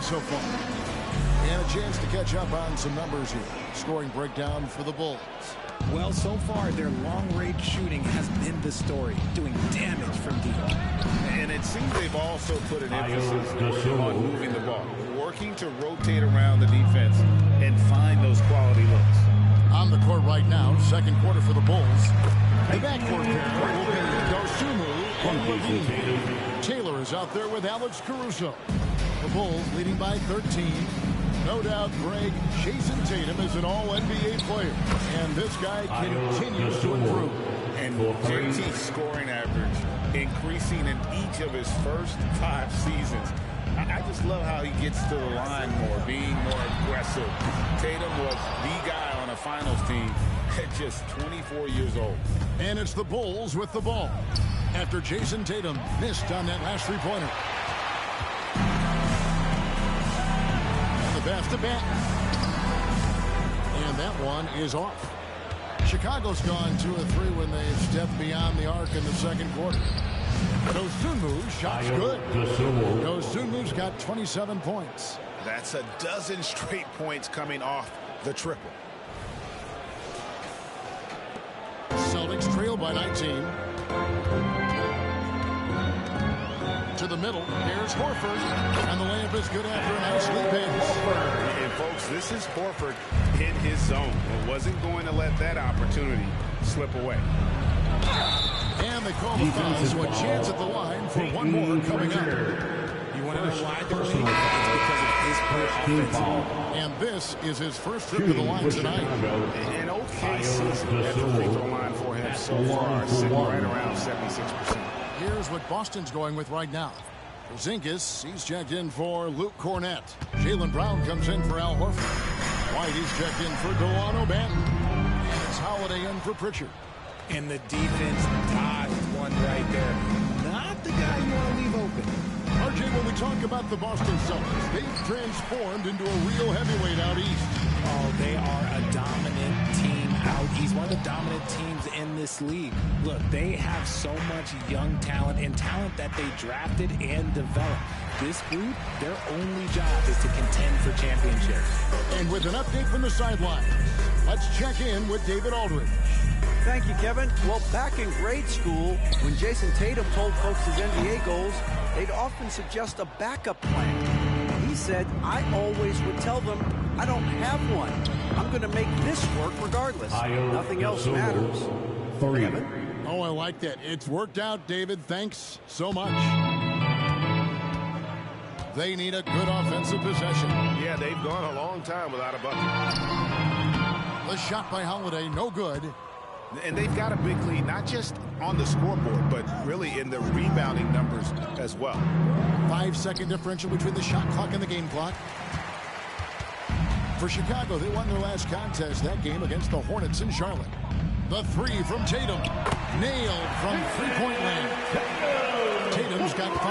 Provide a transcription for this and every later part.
so far. And a chance to catch up on some numbers here. Scoring breakdown for the Bulls. Well, so far, their long-range shooting has been the story, doing damage from deep. And it seems they've also put an emphasis on moving the ball, working to rotate around the defense and find those quality looks. On the court right now, second quarter for the Bulls. The backcourt pair will be Dosunmu and Levine. Taylor is out there with Alex Caruso. The Bulls leading by 13. No doubt, Greg, Jason Tatum is an all-NBA player, and this guy continues to improve. And JT's scoring average increasing in each of his first 5 seasons. I just love how he gets to the line more, being more aggressive. Tatum was the guy on a finals team at just 24 years old. And it's the Bulls with the ball after Jason Tatum missed on that last three-pointer. Pass to Ben. And that one is off. Chicago's gone 2 of 3 when they stepped beyond the arc in the second quarter. Dosunmu, shot's good. Dosunmu's got 27 points. That's a dozen straight points coming off the triple. Celtics trail by 19. To the middle, here's Horford, and the layup is good after a nice lead pass. And folks, this is Horford in his zone. It wasn't going to let that opportunity slip away. And they call the foul, so a chance at the line for one more coming up. You want to know why they're leading? It's because of his offense. And this is his first trip to the line tonight. An okay season at the free throw line for him so far, sitting right around 76%. Here's what Boston's going with right now. Porzingis, he's checked in for Luke Cornett. Jaylen Brown comes in for Al Horford. White, he's checked in for Delano Banton. And it's Holiday in for Pritchard. And the defense dodged one right there. Not the guy you want to leave open. RJ, when we talk about the Boston Celtics, they've transformed into a real heavyweight out east. Oh, they are a dominant team out east. One of the dominant teams in this league. Look, they have so much young talent and talent that they drafted and developed. This group, their only job is to contend for championships. And with an update from the sideline, let's check in with David Aldridge. Thank you, Kevin. Well, back in grade school, when Jason Tatum told folks his NBA goals, they'd often suggest a backup plan. He said, I always would tell them, I don't have one. I'm going to make this work regardless. Nothing else matters. Kevin? Oh, I like that. It's worked out, David. Thanks so much. They need a good offensive possession. Yeah, they've gone a long time without a bucket. The shot by Holiday, no good. And they've got a big lead, not just on the scoreboard, but really in the rebounding numbers as well. 5-second differential between the shot clock and the game clock. For Chicago, they won their last contest that game against the Hornets in Charlotte. The three from Tatum. Nailed from three-point land. Tatum's got 5.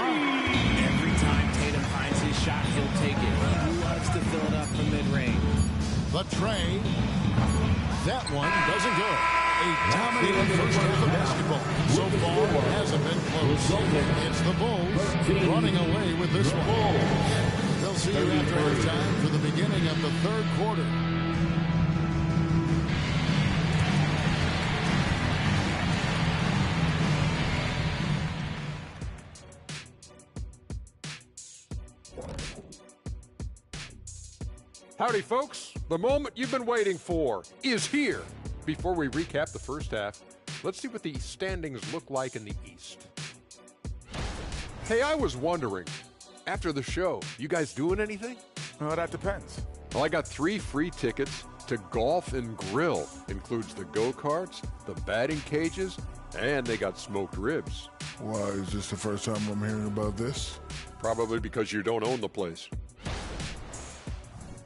Every time Tatum finds his shot, he'll take it. He loves to fill it up from mid-range. The tray. That one doesn't go. A dominating first half of basketball. So far, it hasn't been close. It's the Bulls running away with this one. They'll see you after halftime for the beginning of the third quarter. Howdy, folks. The moment you've been waiting for is here. Before we recap the first half, let's see what the standings look like in the East. Hey, I was wondering, after the show, you guys doing anything? Well, that depends. Well, I got 3 free tickets to Golf and Grill. Includes the go-karts, the batting cages, and they got smoked ribs. Why, is this the first time I'm hearing about this? Probably because you don't own the place.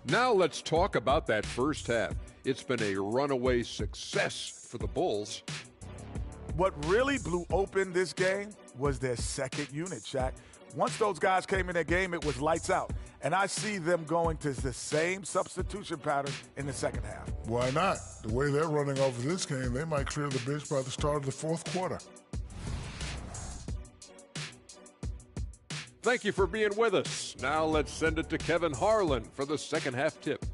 Now let's talk about that first half. It's been a runaway success for the Bulls. What really blew open this game was their second unit, Shaq. Once those guys came in that game, it was lights out. And I see them going to the same substitution pattern in the second half. Why not? The way they're running off of this game, they might clear the bench by the start of the fourth quarter. Thank you for being with us. Now let's send it to Kevin Harlan for the second half tip.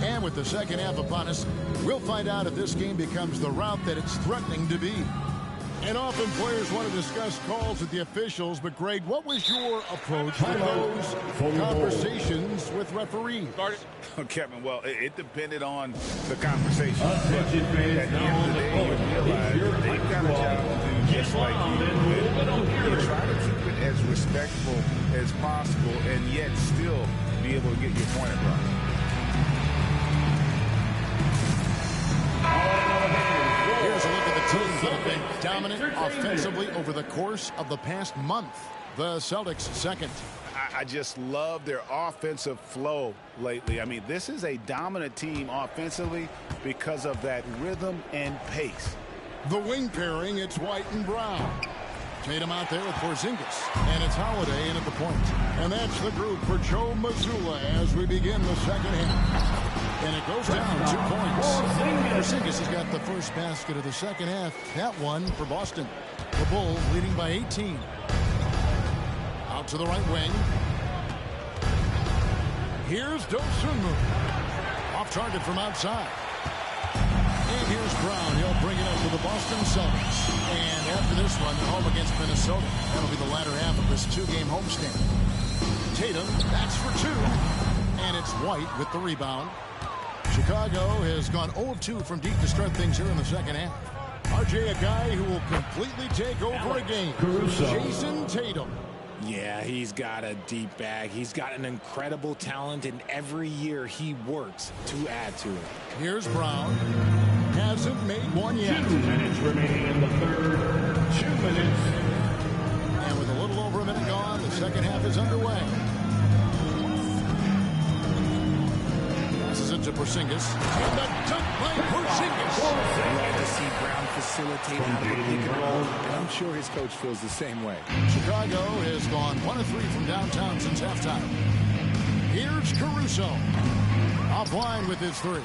And with the second half upon us, we'll find out if this game becomes the route that it's threatening to be. And often players want to discuss calls with the officials, but Greg, what was your approach to those conversations with referees? Kevin, well, it depended on the conversation. But at the end of the day, you realize they've got a job to do just like you do. You try to keep it as respectful as possible and yet still be able to get your point across. Here's a look at the teams that have been dominant offensively over the course of the past month. The Celtics second. I just love their offensive flow lately. I mean, this is a dominant team offensively because of that rhythm and pace. The wing pairing, it's White and Brown. Tatum out there with Porzingis. And it's Holiday in at the point. And that's the group for Joe Mazzulla as we begin the second half. And it goes down 2 points. Porzingis has got the first basket of the second half. That one for Boston. The Bulls leading by 18. Out to the right wing. Here's Dosunmu. Off target from outside. And here's Brown. He'll bring it up to the Boston Celtics. And after this one, they're home against Minnesota. That'll be the latter half of this two-game homestand. Tatum, that's for 2. And it's White with the rebound. Chicago has gone 0 of 2 from deep to start things here in the second half. RJ, a guy who will completely take over a game. Jason Tatum. Yeah, he's got a deep bag. He's got an incredible talent, and every year he works to add to it. Here's Brown. Hasn't made one yet. 2 minutes remaining in the third. 2 minutes. And with a little over a minute gone, the second half is underway. Passes it to Porzingis. And the dunk by Porzingis. Glad to see Brown facilitate out of the pick and roll, and I'm sure his coach feels the same way. Chicago has gone 1 of 3 from downtown since halftime. Here's Caruso. Offline with his 3.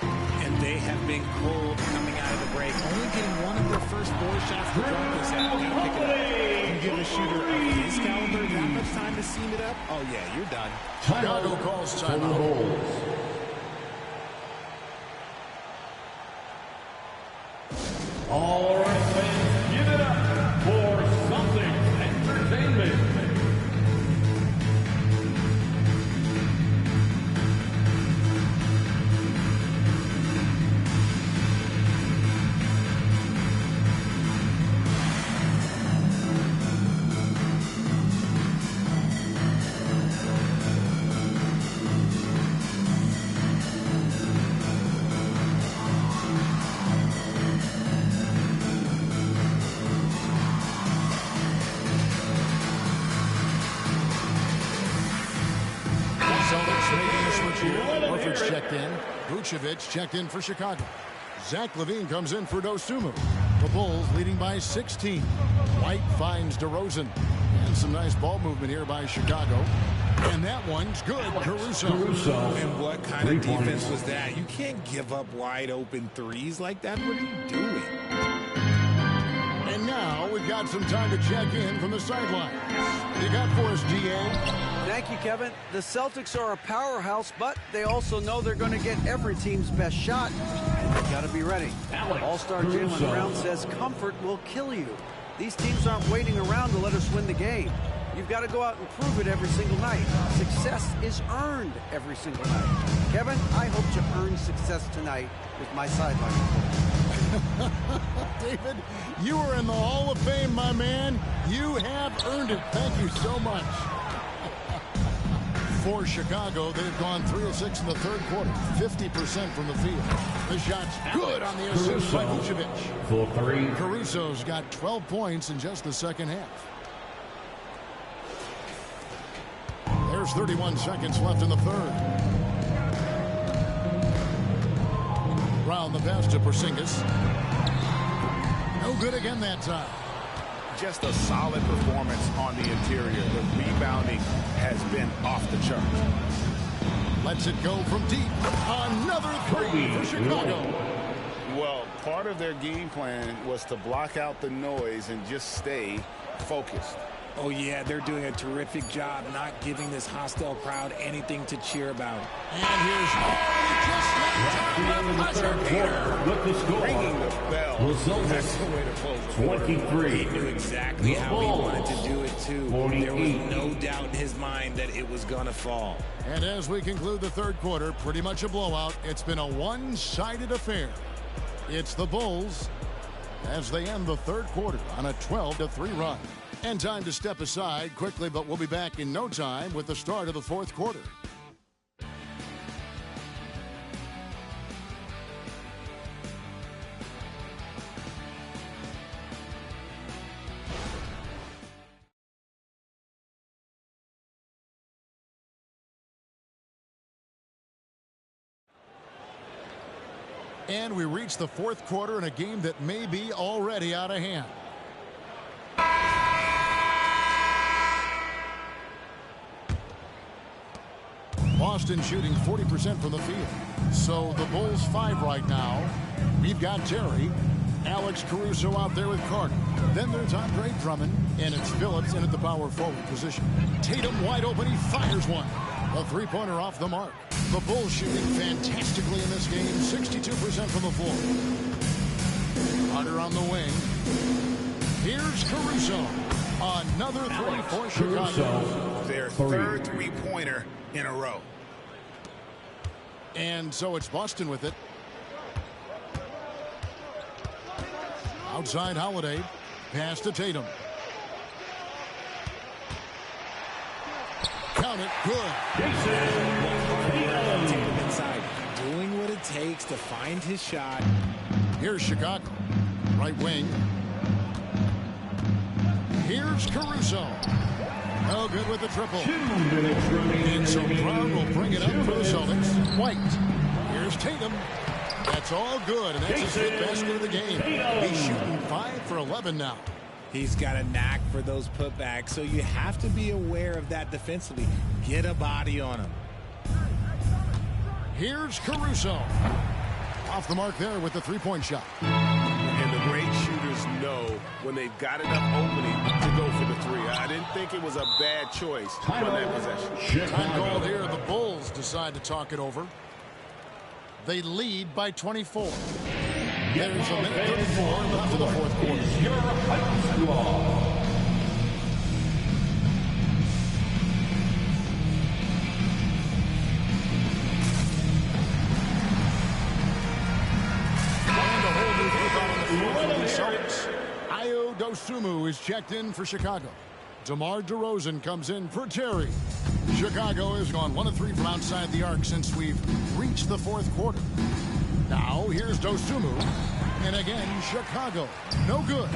And they have been cold coming out of the break. Only getting one of their first 4 shots to drop this half. Gotta pick it up. You give a shooter of his caliber that much time to seam it up, oh yeah, you're done. Chicago calls timeout. All right, fans, give it up for Celtics Entertainment. Checked in for Chicago. Zach LaVine comes in for Dosunmu. The Bulls leading by 16. White finds DeRozan. And some nice ball movement here by Chicago. And that one's good. Caruso. And what kind of defense was that? You can't give up wide open threes like that. What are you doing? And now we've got some time to check in from the sidelines. You got for us, DA? Thank you, Kevin. The Celtics are a powerhouse, but they also know they're going to get every team's best shot. And they've got to be ready. All-star Jaylen Brown says comfort will kill you. These teams aren't waiting around to let us win the game. You've got to go out and prove it every single night. Success is earned every single night. Kevin, I hope to earn success tonight with my sideline report. David, you are in the Hall of Fame, my man. You have earned it. Thank you so much. For Chicago, they've gone 3 of 6 in the third quarter, 50% from the field. The shot's good on the assist by Vucevic. For 3. Caruso's got 12 points in just the second half. There's 31 seconds left in the third. Brown the pass to Porzingis. No good again that time. just a solid performance on the interior. The rebounding has been off the charts. Lets it go from deep. Another three for Chicago. Well, part of their game plan was to block out the noise and just stay focused. Oh, yeah, they're doing a terrific job not giving this hostile crowd anything to cheer about. And here's the third quarter with the score. Ringing the bell. That's the way to close the quarter. 23. He knew exactly how he wanted to do it, too. 48. There was no doubt in his mind that it was going to fall. And as we conclude the third quarter, pretty much a blowout. It's been a one-sided affair. It's the Bulls as they end the third quarter on a 12-3 run. And time to step aside quickly, but we'll be back in no time with the start of the fourth quarter. And we reach the fourth quarter in a game that may be already out of hand. Boston shooting 40% from the field. So the Bulls 5 right now. We've got Terry, Alex Caruso out there with Carter. Then there's Andre Drummond, and it's Phillips in at the power forward position. Tatum wide open, he fires one. A three-pointer off the mark. The Bulls shooting fantastically in this game, 62% from the floor. Carter on the wing. Here's Caruso. Another three for Chicago. Their third three-pointer in a row. And so it's Boston with it. Outside Holiday. Pass to Tatum. Count it. Good. Tatum inside, doing what it takes to find his shot. Here's Chicago. Right wing. Here's Caruso. No good with the triple. And so Brown will bring it up for the Celtics. White. Here's Tatum. That's all good, and that's his fifth basket of the game. He's shooting 5 for 11 now. He's got a knack for those putbacks, so you have to be aware of that defensively. Get a body on him. Here's Caruso. Off the mark there with the three-point shot. And the great shooters know when they've got enough opening to go for the three. I didn't think it was a bad choice on that possession. Time called here. The Bulls decide to talk it over. They lead by 24. There's a minute 34 left in the fourth quarter. Your high squad. And a whole new group out on the floor for the Celtics. Ayo Dosunmu is checked in for Chicago. DeMar DeRozan comes in for Terry. Chicago has gone 1 of 3 from outside the arc since we've reached the fourth quarter. Now here's Dosunmu. And again, Chicago. No good.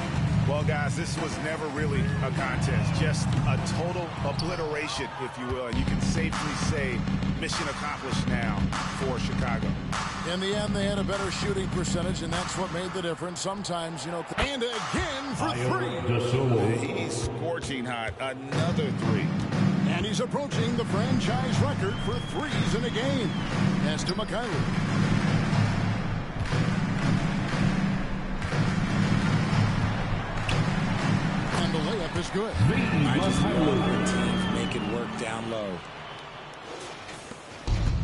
Well, guys, this was never really a contest. Just a total obliteration, if you will. And you can safely say mission accomplished now for Chicago. In the end, they had a better shooting percentage, and that's what made the difference. Sometimes, you know. And again for 3. He's scorching hot. Another 3. And he's approaching the franchise record for threes in a game. As to McKinley. And the layup is good. I just love when teams make it work down low.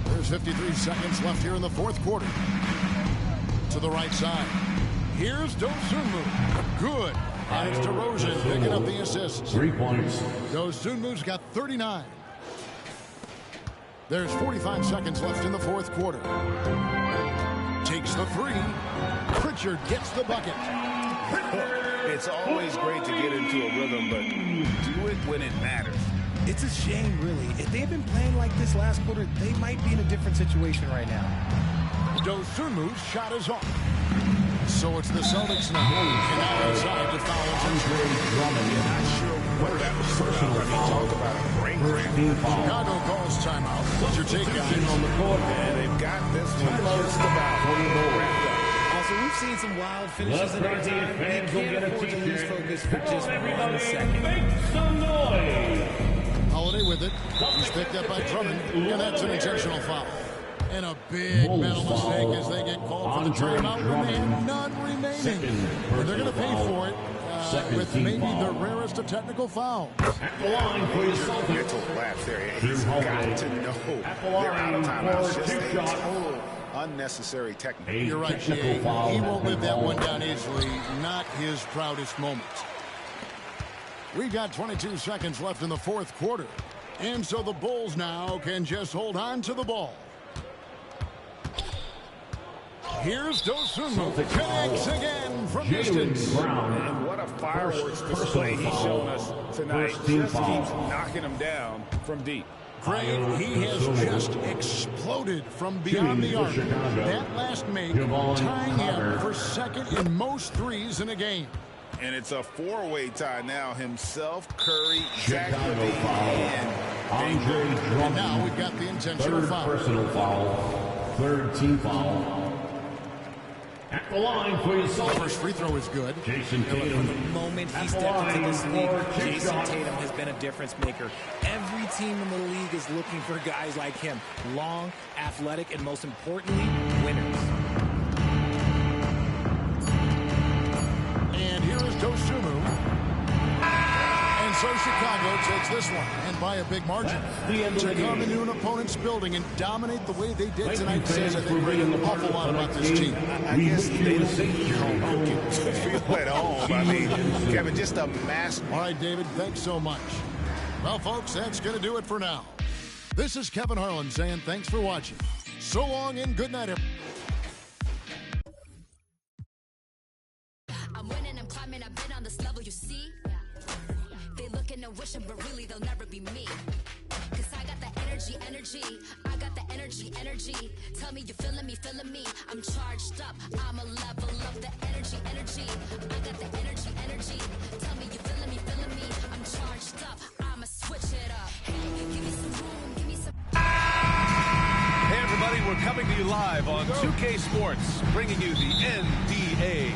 There's 53 seconds left here in the fourth quarter. To the right side. Here's Dosunmu. Good. And it's DeRozan picking up the assists. 3 points. Dosunmu's got 39. There's 45 seconds left in the fourth quarter. Takes the 3. Pritchard gets the bucket. It's always great to get into a rhythm, but do it when it matters. It's a shame, really. If they had been playing like this last quarter, they might be in a different situation right now. Dosunmu's shot is off. So it's the Celtics now. And now inside to foul Andre Drummond. You're not sure what that was about. I mean, talk about a brain cramp. Chicago calls timeout. What's your take, guys? On the court. And they've got this one just about wrapped up. Also, we've seen some wild finishes in our time. We can't afford to lose focus for just 1 second. Make some noise. Holiday with it. He's picked up by Drummond, and that's an intentional foul. And a big mental mistake as they get called for the timeout when they have none remaining. And they're going to pay for it with maybe the rarest of technical fouls. Mental lapse there. He's got to know they're out of timeouts. Just a total unnecessary technical. You're right, Jay. He won't live that one down easily. Not his proudest moment. We've got 22 seconds left in the fourth quarter. And so the Bulls now can just hold on to the ball. Here's Dosunmu. Connects again from distance. And what a fireworks display he's shown us tonight. Just keeps knocking him down from deep. Craig, he has just exploded from beyond the arc. That last make tying him for second in most threes in a game. And it's a four-way tie now. Himself, Curry, Zach LaVine, and Drummond. And now we've got the intentional foul. Personal foul. Third team foul. At the line for your Celtics. First free throw is good. From the moment he stepped into this league, Jason Tatum has been a difference maker. Every team in the league is looking for guys like him. Long, athletic, and most importantly, winners. And here is Dosunmu. And so Chicago takes this one, and by a big margin. To come into an opponent's building and dominate the way they did tonight says, I think, an awful lot about this team. I guess they don't feel at home. I mean, Kevin, just a master. All right, David, thanks so much. Well, folks, that's going to do it for now. This is Kevin Harlan saying thanks for watching. So long and good night, everyone. I'm winning, I'm climbing, I've been on this level, you see? They looking and wishing, but really they'll never be me. Cause I got the energy. I got the energy. Tell me you feeling me. I'm charged up, I'm a level of the energy. I got the energy. Tell me you feeling me. I'm charged up, I'ma switch it up. Hey, give me some room, give me some. Hey everybody, we're coming to you live on 2K Sports, bringing you the NBA.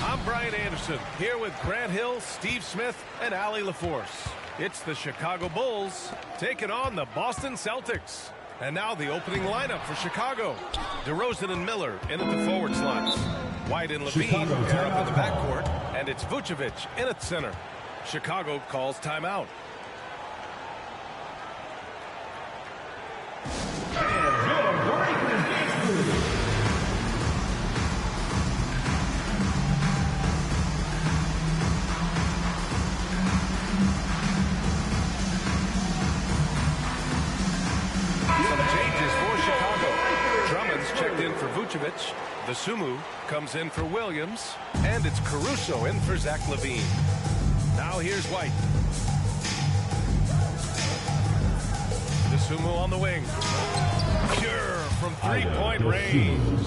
I'm Brian Anderson, here with Grant Hill, Steve Smith, and Allie LaForce. It's the Chicago Bulls taking on the Boston Celtics. And now the opening lineup for Chicago. DeRozan and Miller in at the forward slots. White and Levine pair up in the backcourt, and it's Vucevic in at center. Chicago calls timeout. Checked in for Vucevic. The Sumu comes in for Williams. And it's Caruso in for Zach LaVine. Now here's White. The Sumu on the wing. Pure from three-point range.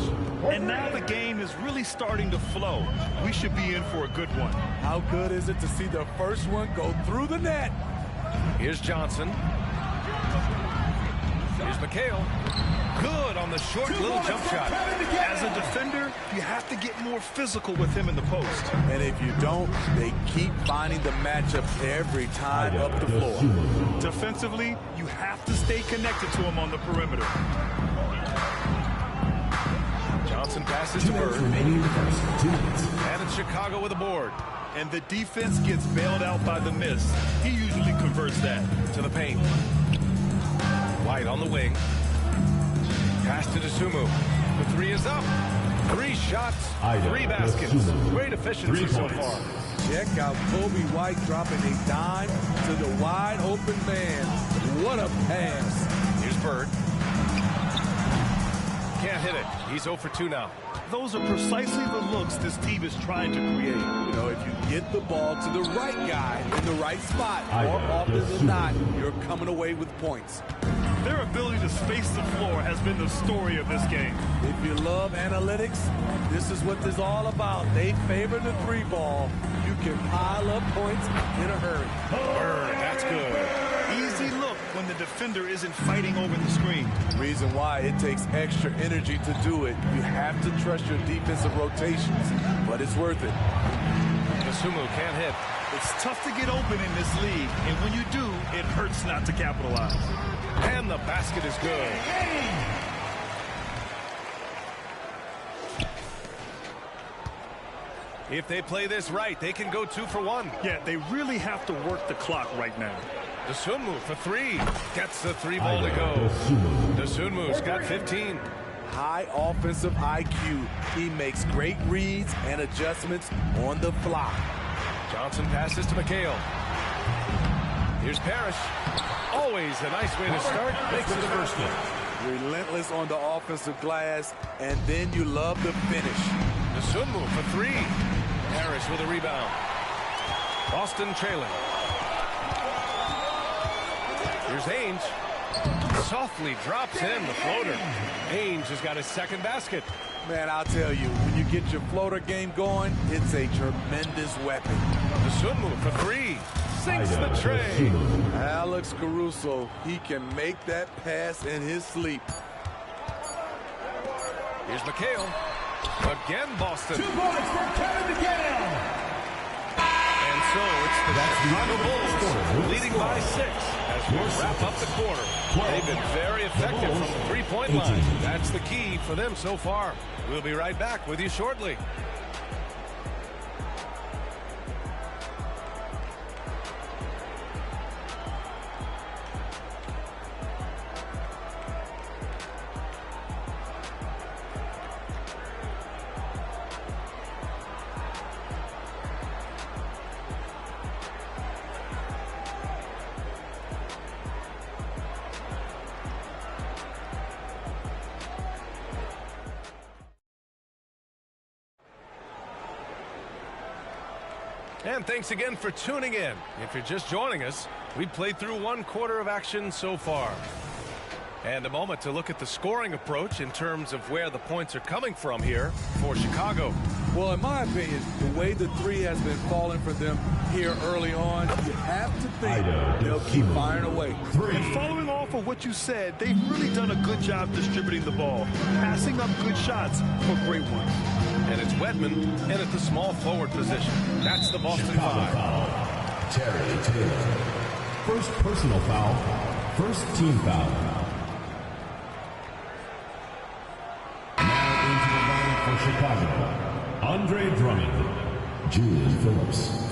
And now the game is really starting to flow. We should be in for a good one. How good is it to see the first one go through the net? Here's Johnson. Here's McHale. Good on the short little jump shot. As a defender, you have to get more physical with him in the post. And if you don't, they keep finding the matchup every time up the floor. Defensively, you have to stay connected to him on the perimeter. Johnson passes to Bird. And it's Chicago with a board. And the defense gets bailed out by the miss. He usually converts that. To the paint. White on the wing. Pass to Dosunmu. The three is up. 3 shots, 3 baskets. Great efficiency so far. Check out Kobe White dropping a dime to the wide open man. What a pass. Here's Bird. Can't hit it. He's 0 for 2 now. Those are precisely the looks this team is trying to create. You know, if you get the ball to the right guy in the right spot, more often than not, you're coming away with points. Their ability to space the floor has been the story of this game. If you love analytics, this is what this is all about. They favor the 3 ball. You can pile up points in a hurry. Bird, that's good. Easy look when the defender isn't fighting over the screen. Reason why it takes extra energy to do it. You have to trust your defensive rotations, but it's worth it. Sumu can't hit. It's tough to get open in this league, and when you do, it hurts not to capitalize. And the basket is good. If they play this right, they can go 2 for 1. Yeah, they really have to work the clock right now. Dosunmu for 3. Gets the 3 ball to go. Dosunmu's got 15. High offensive IQ. He makes great reads and adjustments on the fly. Johnson passes to McHale. Here's Parrish. Always a nice way to start. Makes it the first one. Relentless on the offensive glass, and then you love the finish. Dosunmu for 3. Parrish with a rebound. Boston trailing. Here's Ainge. Softly drops in the floater. Ainge has got his second basket. Man, I'll tell you, when you get your floater game going, it's a tremendous weapon. Dosunmu for 3. Sinks the tray. Alex Caruso, he can make that pass in his sleep. Here's McHale. Again, Boston. 2 points for Kevin McHale. And so it's the Chicago Bulls leading by 6 as we wrap up the quarter. They've been very effective from the three-point line. That's the key for them so far. We'll be right back with you shortly. And thanks again for tuning in. If you're just joining us, we've played through 1 quarter of action so far. And a moment to look at the scoring approach in terms of where the points are coming from here for Chicago. Well, in my opinion, the way the 3 has been falling for them here early on, you have to think they'll keep firing away. And following off of what you said, they've really done a good job distributing the ball, passing up good shots for great ones. And it's Wedman in at the small forward position. That's the Boston 5. Foul. Terry Taylor. First personal foul. First team foul. Now into the line for Chicago. Andre Drummond. Julian Phillips.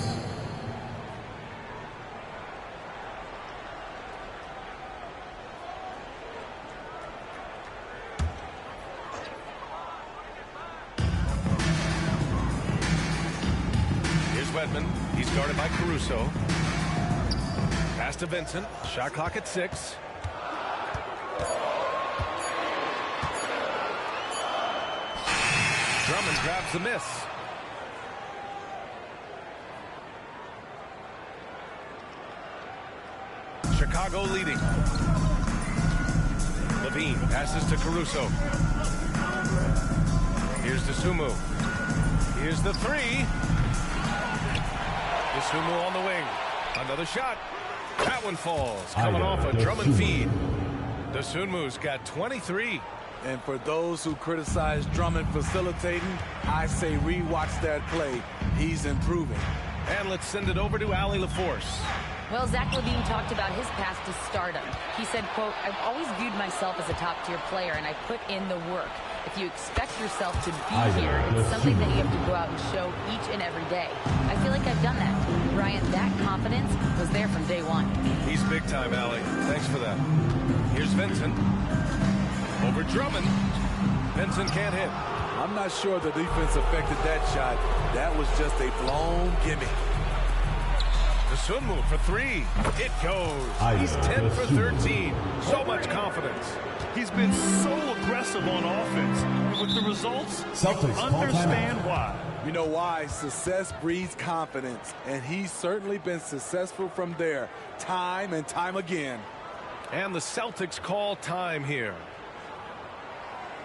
Wedman. He's guarded by Caruso. Pass to Vincent. Shot clock at 6. Drummond grabs the miss. Chicago leading. Levine passes to Caruso. Here's Dosunmu. Here's the 3. Dosunmu on the wing. Another shot. That one falls. Coming off a Drummond feed. Dosunmu's got 23. And for those who criticize Drummond facilitating, I say rewatch that play. He's improving. And let's send it over to Allie LaForce. Well, Zach LaVine talked about his path to stardom. He said, quote, "I've always viewed myself as a top-tier player, and I put in the work. If you expect yourself to be here, it's something that you have to go out and show each and every day. I feel like I've done that. Brian, that confidence was there from day one." He's big time, Allie. Thanks for that. Here's Vincent. Over Drummond. Vincent can't hit. I'm not sure the defense affected that shot. That was just a blown gimme. Dosunmu for 3. It goes. He's 10 for 13. So much confidence. He's been so aggressive on offense. And with the results, Celtics understand why. You know why? Success breeds confidence. And he's certainly been successful from there, time and time again. And the Celtics call time here.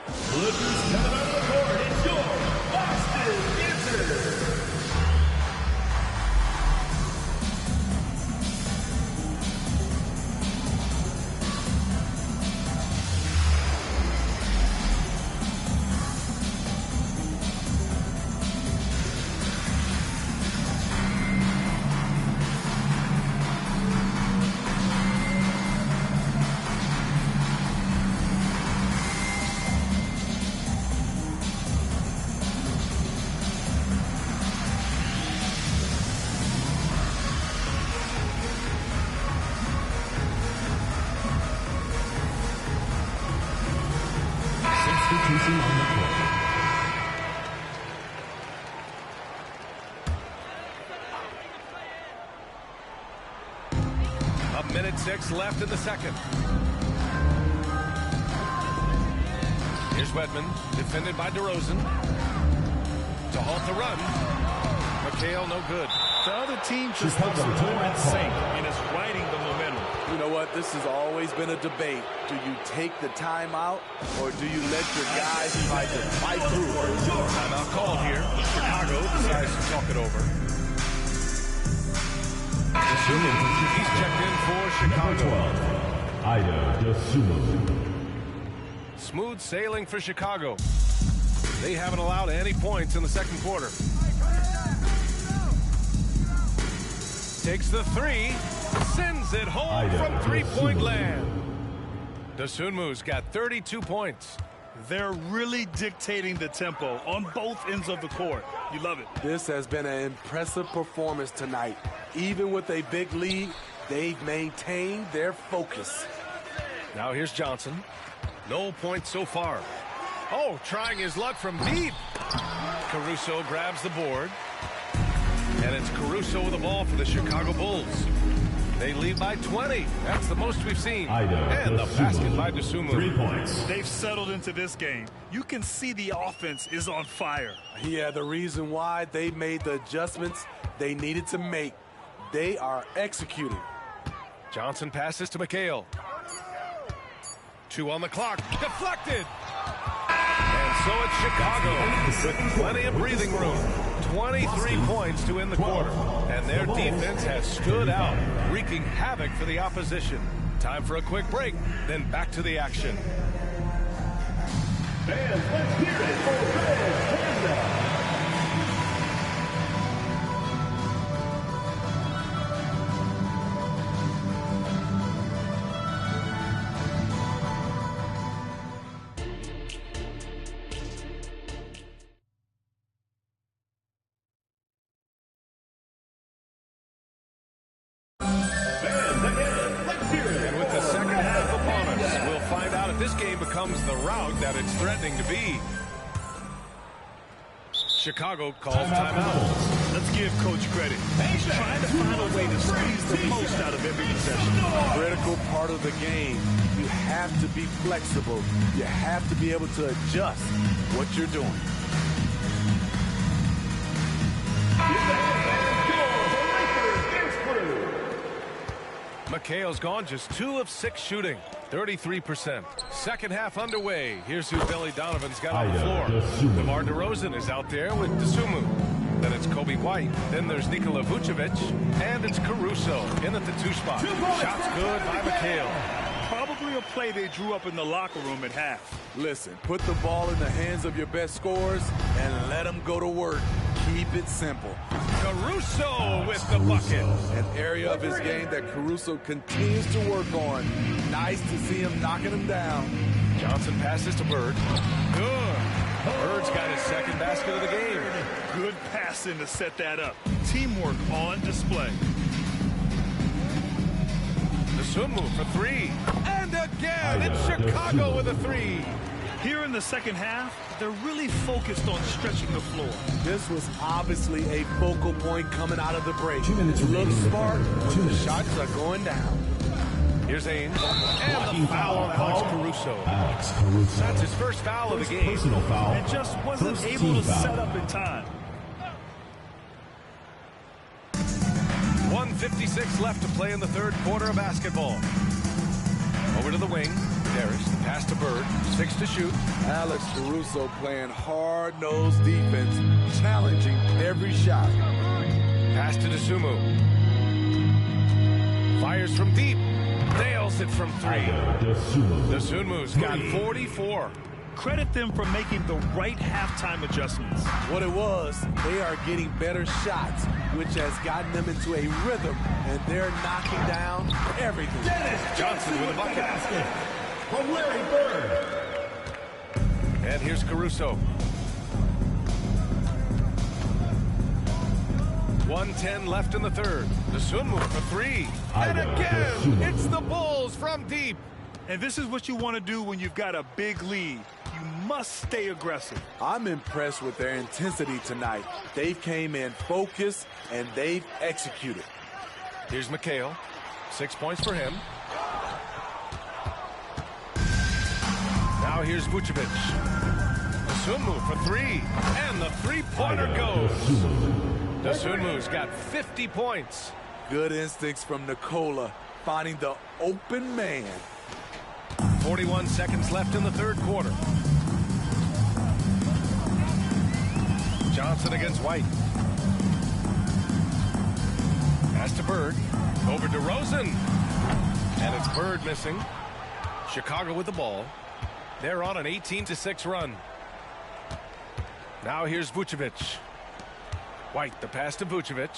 Clippers coming out of the court. It's your Boston Wizards. substitution on the court. A minute 6 left in the second. Here's Wedman, defended by DeRozan. To halt the run. McHale, no good. The other team just looks a little in sync, and it's riding the momentum. You know what? This has always been a debate. Do you take the timeout, or do you let your guys try to fight through? Timeout call here. Chicago decides to talk it over. He's checked in for Chicago. Ida Dosunmu. Smooth sailing for Chicago. They haven't allowed any points in the second quarter. Takes the three, sends it home from three-point land. Dosunmu's got 32 points. They're really dictating the tempo on both ends of the court. You love it. This has been an impressive performance tonight. Even with a big lead, they've maintained their focus. Now here's Johnson. No points so far. Oh, trying his luck from deep. Caruso grabs the board. And it's Caruso with the ball for the Chicago Bulls. They lead by 20. That's the most we've seen. And the basket by Dosunmu. 3 points. They've settled into this game. You can see the offense is on fire. Yeah, the reason why they made the adjustments they needed to make. They are executing. Johnson passes to McHale. 2 on the clock. Deflected. And so it's Chicago with plenty of breathing room. 23 points to end the quarter. And their defense has stood out, wreaking havoc for the opposition. Time for a quick break, then back to the action. Fans, let's hear it for Red Panda. The route that it's threatening to be. Chicago calls timeout. Let's give Coach credit. He's trying to find a way to squeeze the most out of every possession. Critical part of the game. You have to be flexible. You have to be able to adjust what you're doing. McHale's gone just 2 of 6 shooting, 33%. Second half underway. Here's who Billy Donovan's got on the floor. DeMar DeRozan is out there with Dosunmu. Then it's Kobe White. Then there's Nikola Vucevic. And it's Caruso in at the 2 spot. Shots good by McHale. Probably a play they drew up in the locker room at half. Listen, put the ball in the hands of your best scorers and let them go to work. Keep it simple. Caruso with the bucket. An area of his game that Caruso continues to work on. Nice to see him knocking him down. Johnson passes to Bird. Good. Bird's got his second basket of the game. Good passing to set that up. Teamwork on display. Dosunmu for 3. And again, it's Chicago with a 3. Here in the second half, they're really focused on stretching the floor. This was obviously a focal point coming out of the break. 2 minutes remaining. Look smart when the shots are going down. Here's Ains. And the foul on Alex Caruso. That's his first foul of the game. Personal foul. And just wasn't able to set up in time. 1:56 left to play in the third quarter of basketball. Over to the wing. Harris, the pass to Bird, 6 to shoot. Alex Caruso playing hard-nosed defense, challenging every shot. Pass to Dosunmu. Fires from deep. Nails it from 3. Dosunmu's got 44. Credit them for making the right halftime adjustments. What it was, they are getting better shots, which has gotten them into a rhythm, and they're knocking down everything. Dennis Johnson with a bucket. From Larry Bird. And here's Caruso. 1:10 left in the third. Dosunmu for 3. And again, it's the Bulls from deep. And this is what you want to do when you've got a big lead. You must stay aggressive. I'm impressed with their intensity tonight. They've came in focused, and they've executed. Here's McHale. 6 points for him. Now here's Vucevic. Dosunmu for three. And the three-pointer goes. Dosunmu's got 50 points. Good instincts from Nikola, finding the open man. 41 seconds left in the third quarter. Johnson against White. Pass to Bird. Over to Rosen. And it's Bird missing. Chicago with the ball. They're on an 18-6 run. Now here's Vucevic. White, the pass to Vucevic.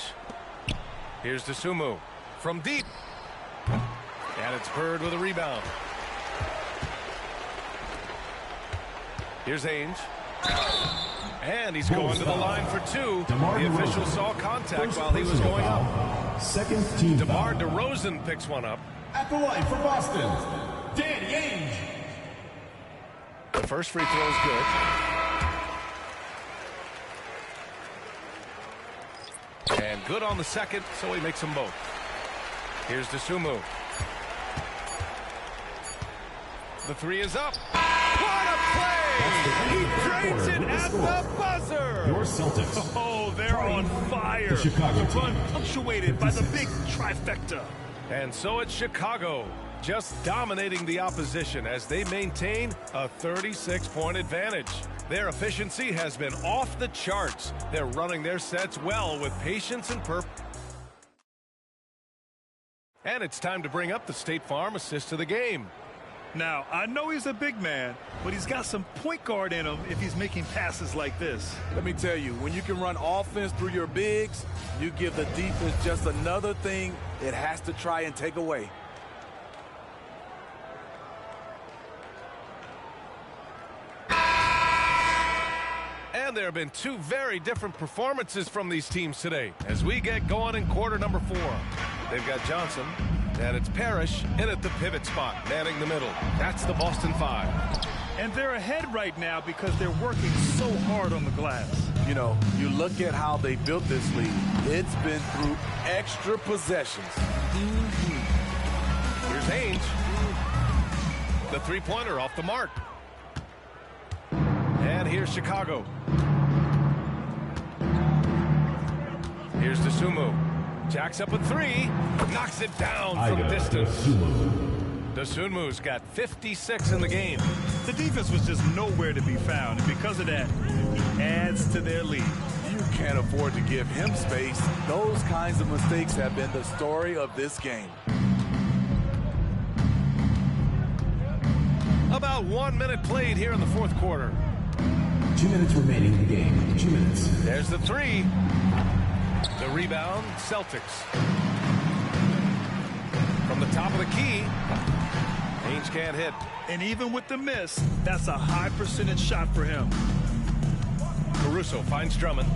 Here's Dosunmu from deep. And it's Bird with a rebound. Here's Ainge. And he's going to the line for two. The official saw contact while he was going up. Second team. DeMar DeRozan picks one up. At the line for Boston, Danny Ainge. The first free throw is good. And good on the second, so he makes them both. Here's Dosunmu. The three is up. What a play! He drains it at the buzzer! Your Celtics. Oh, they're on fire. The Chicago The run team. punctuated by the big trifecta. And so it's Chicago, just dominating the opposition as they maintain a 36-point advantage. Their efficiency has been off the charts. They're running their sets well with patience and purpose. And it's time to bring up the State Farm assist of the game. Now, I know he's a big man, but he's got some point guard in him if he's making passes like this. Let me tell you, when you can run offense through your bigs, you give the defense just another thing it has to try and take away. And there have been two very different performances from these teams today as we get going in quarter number 4. They've got Johnson, and it's Parrish in at the pivot spot, manning the middle. That's the Boston 5. And they're ahead right now because they're working so hard on the glass. You know, you look at how they built this lead. It's been through extra possessions. Here's Ainge. The three-pointer off the mark. And here's Chicago. Here's Dosunmu. Jacks up a three. Knocks it down from distance. Dosunmu's got 56 in the game. The defense was just nowhere to be found, and because of that, he adds to their lead. You can't afford to give him space. Those kinds of mistakes have been the story of this game. About 1 minute played here in the fourth quarter. 2 minutes remaining in the game. 2 minutes. There's the three. The rebound, Celtics. From the top of the key, Ainge can't hit. And even with the miss, that's a high percentage shot for him. Caruso finds Drummond.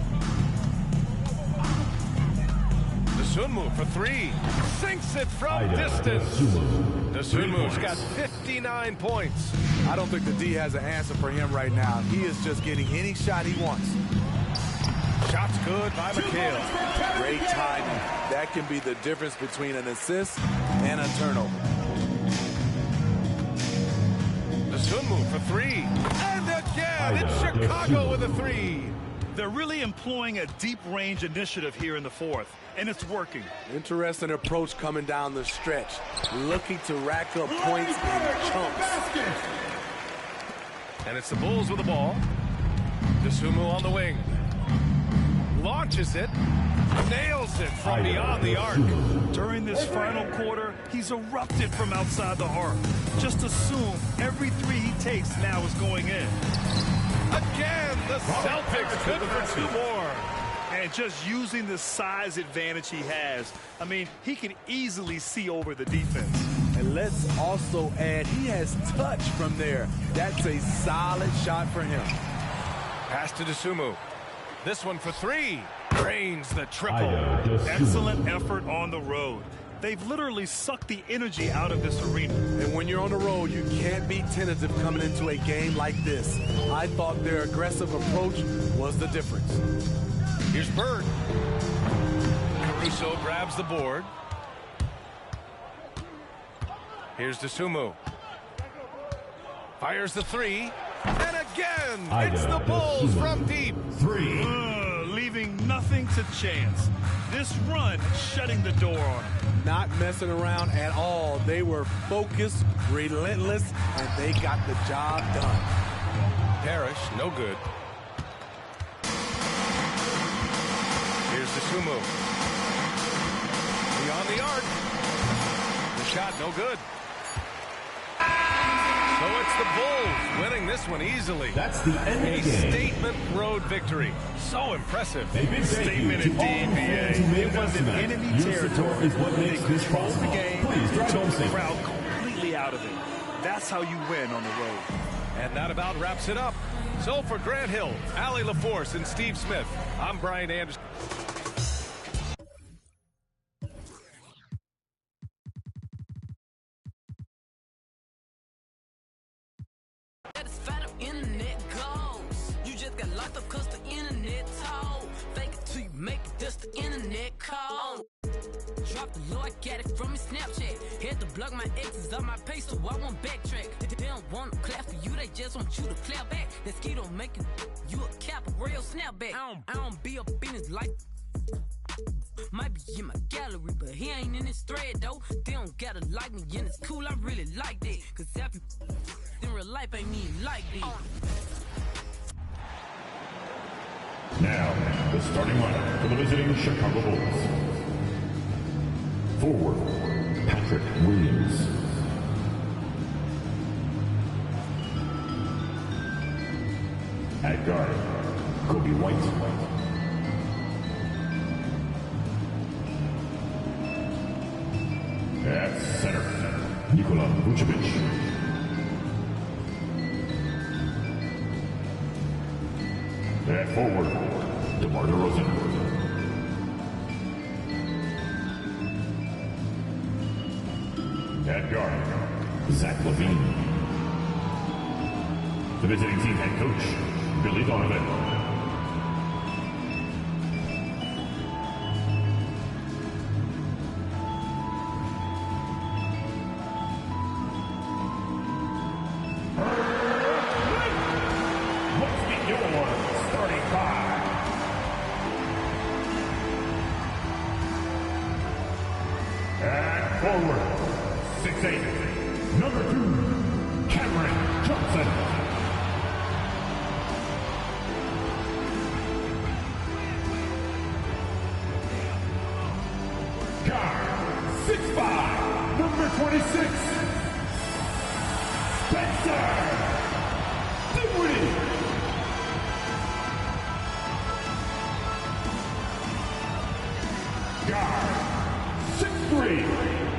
Dosunmu for three. Sinks it from distance. Dosunmu's got 59 points. I don't think the D has an answer for him right now. He is just getting any shot he wants. Shots good by McHale. Great timing. That can be the difference between an assist and a turnover. Dosunmu for three. And again, it's Chicago with a three. They're really employing a deep range initiative here in the fourth, and it's working. Interesting approach coming down the stretch. Looking to rack up points in chunks. And it's the Bulls with the ball. Dosunmu on the wing. Launches it. Nails it from beyond the arc. During this final quarter, he's erupted from outside the arc. Just assume every three he takes now is going in. Again, the Celtics good for two more. And just using the size advantage he has, I mean, he can easily see over the defense. And let's also add, he has touch from there. That's a solid shot for him. Pass to Dosunmu. This one for three. Drains the triple. Excellent effort on the road. They've literally sucked the energy out of this arena. And when you're on the road, you can't be tentative coming into a game like this. I thought their aggressive approach was the difference. Here's Bird. Caruso grabs the board. Here's DeSumo. Fires the three. And again, it's the Bulls from deep. Leaving nothing to chance. This run shutting the door on him. Not messing around at all. They were focused, relentless, and they got the job done. Parrish, no good. Here's DeSumo. Beyond the arc. The shot, no good. So it's the Bulls winning this one easily. That's the end of the game. Statement road victory. So impressive. A big Statement thank indeed, you BA. It was an enemy Your support territory. is what makes this Controlled the possible. game, Please drive took home the safe. crowd completely out of it. That's how you win on the road. And that about wraps it up. So for Grant Hill, Allie LaForce, and Steve Smith, I'm Brian Anderson. Internet goes. You just got locked up cause the internet told. Fake it till you make it, that's the internet code. Drop the low, I got it from his Snapchat. Had to block my exes on my page so I won't backtrack. They don't want to clap for you, they just want you to clap back. That ski don't make you a cap, a real snapback. I don't be up in his life. Might be in my gallery, but he ain't in his thread though. They don't gotta like me, and it's cool, I really like that. Cause half you in real life ain't even like this. Now, the starting lineup for the visiting Chicago Bulls. Forward, Patrick Williams. At guard, Kobe White. At center, Nikola Vucevic. At forward, DeMar DeRozan. At guard, Zach LaVine. The visiting team head coach, Billy Donovan. Forward, 6'8", number 2, Cameron Johnson. Guard, 6'5", number 26, Spencer Dinwiddie. Guard, 6'3",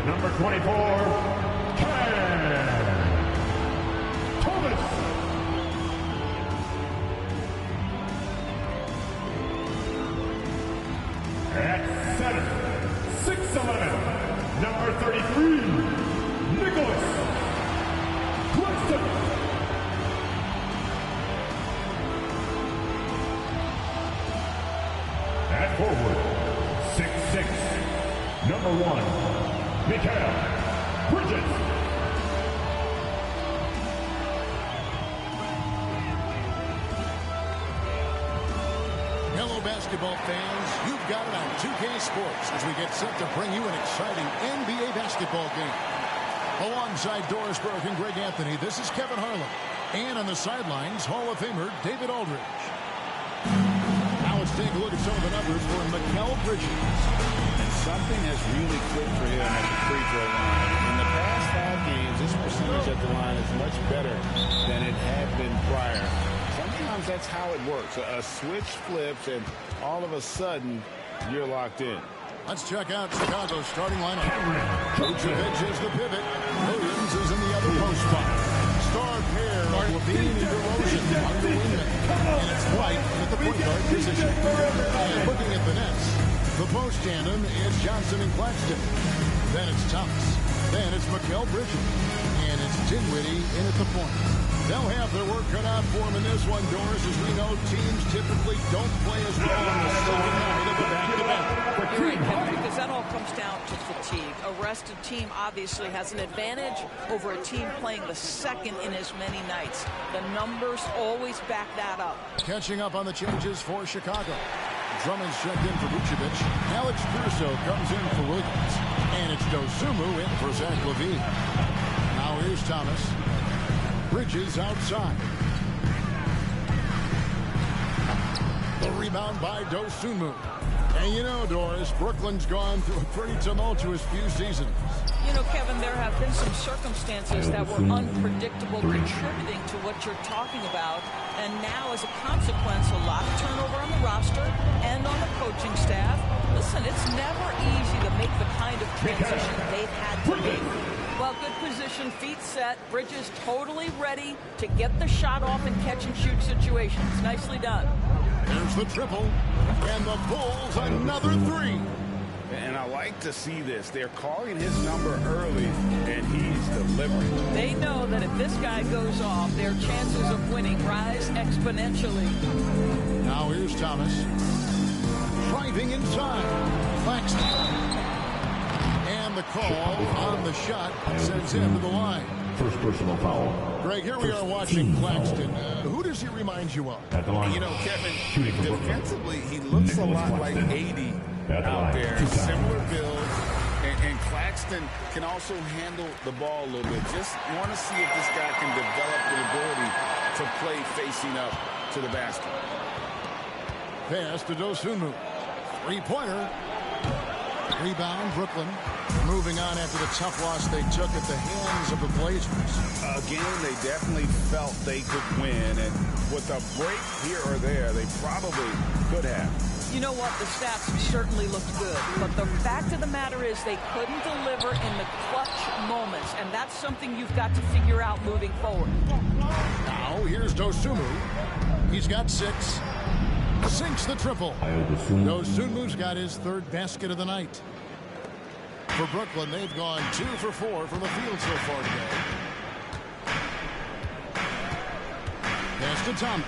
number 24, Cam Thomas. At center, 6'11", number 33, Nicholas Claxton. At forward, 6'6", number 1, Mikael Bridges. Hello, basketball fans. You've got it on 2K Sports as we get set to bring you an exciting NBA basketball game. Alongside Doris Burke and Greg Anthony, this is Kevin Harlan. And on the sidelines, Hall of Famer David Aldridge. Now let's take a look at some of the numbers for Mikael Bridges. Something has really clicked for him at the free throw line. In the past 5 games, this percentage at the line is much better than it had been prior. Sometimes that's how it works. A switch flips, and all of a sudden, you're locked in. Let's check out Chicago's starting lineup. Vucevic is the pivot. Williams is in the other post spot. Star pair of LaVine and DeRozan on the wingman. And it's White at the point guard position. And looking at the nets, the post tandem is Johnson and Claxton. Then it's Thomas. Then it's Mikael Bridges. And Dinwiddie in at the point. They'll have their work cut out for them in this one, Doris. As we know, teams typically don't play as well on the second night of the back-to-back. You're right, Henry, because that all comes down to fatigue. A rested team obviously has an advantage over a team playing the second in as many nights. The numbers always back that up. Catching up on the changes for Chicago. Drummond's checked in for Vucevic. Alex Caruso comes in for Williams. And it's Dosunmu in for Zach LaVine. Now here's Thomas. Bridges outside. The rebound by Dosunmu. And you know, Doris, Brooklyn's gone through a pretty tumultuous few seasons. You know, Kevin, there have been some circumstances that were unpredictable contributing to what you're talking about. And now, as a consequence, a lot of turnover on the roster and on the coaching staff. Listen, it's never easy to make the kind of transition they've had to make. Well, good position, feet set, Bridges totally ready to get the shot off in catch-and-shoot situations. Nicely done. There's the triple, and the Bulls another three. And I like to see this. They're calling his number early, and he's delivering. They know that if this guy goes off, their chances of winning rise exponentially. Now here's Thomas. Driving inside. Claxton. And the call on the shot sends him to the line. First personal foul. Greg, here we are watching Claxton. Who does he remind you of? At the line. You know, Kevin, defensively, he looks a lot like 80 out there. Similar build. And Claxton can also handle the ball a little bit. Just want to see if this guy can develop the ability to play facing up to the basket. Pass to Dosunmu. Three-pointer. Rebound, Brooklyn. Moving on after the tough loss they took at the hands of the Blazers. Again, they definitely felt they could win. And with a break here or there, they probably could have. You know what? The stats certainly looked good. But the fact of the matter is they couldn't deliver in the clutch moments. And that's something you've got to figure out moving forward. Now, here's Dosunmu. He's got 6. Sinks the triple. Dosunmu's got his third basket of the night. For Brooklyn, they've gone 2 for 4 from the field so far today. Pass to Thomas.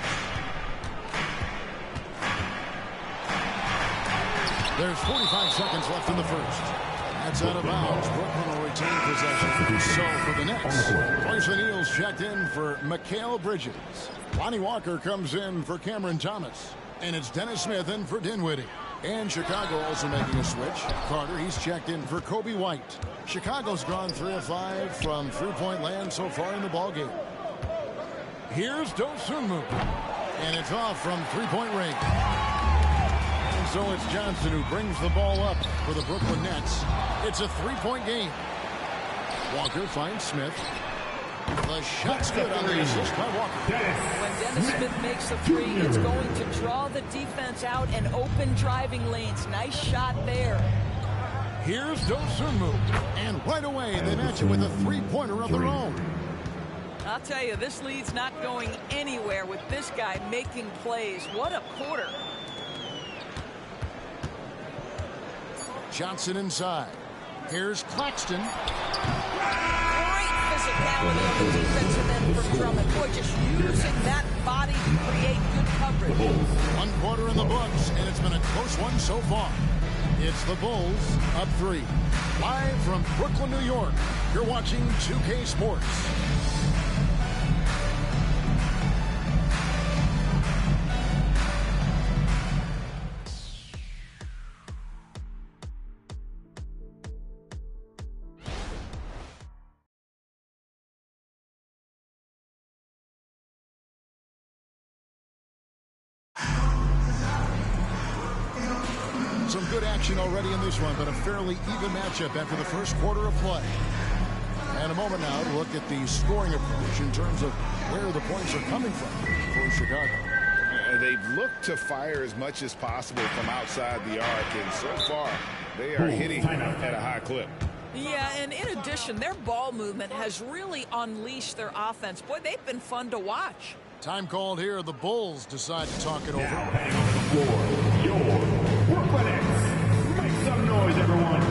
There's 45 seconds left in the first. That's out of bounds. Brooklyn will retain possession. So for the Nets, Royce O'Neal's checked in for Mikal Bridges. Lonnie Walker comes in for Cameron Thomas. And it's Dennis Smith in for Dinwiddie. And Chicago also making a switch. Carter, he's checked in for Kobe White. Chicago's gone 3 of 5 from three-point land so far in the ballgame. Here's Dosunmu. And it's off from three-point range. And so it's Johnson who brings the ball up for the Brooklyn Nets. It's a three-point game. Walker finds Smith. The shot's good on the assist by Walker. When Dennis Smith makes the three, it's going to draw the defense out and open driving lanes. Nice shot there. Here's Dosunmu. And right away, they match it with a three-pointer of their own. I'll tell you, this lead's not going anywhere with this guy making plays. What a quarter. Johnson inside. Here's Claxton. Physicality on the defensive end from Drummond. Boy, just using that body to create good coverage. 1 quarter in the books, and it's been a close one so far. It's the Bulls up 3. Live from Brooklyn, New York, you're watching 2K Sports. Some good action already in this one, but a fairly even matchup after the first quarter of play. And a moment now to look at the scoring approach in terms of where the points are coming from for Chicago. They've looked to fire as much as possible from outside the arc, and so far they are hitting at a high clip. Yeah, and in addition, their ball movement has really unleashed their offense. Boy, they've been fun to watch. Time called here. The Bulls decide to talk it over. Your Brooklyn Nets. Make some noise, everyone.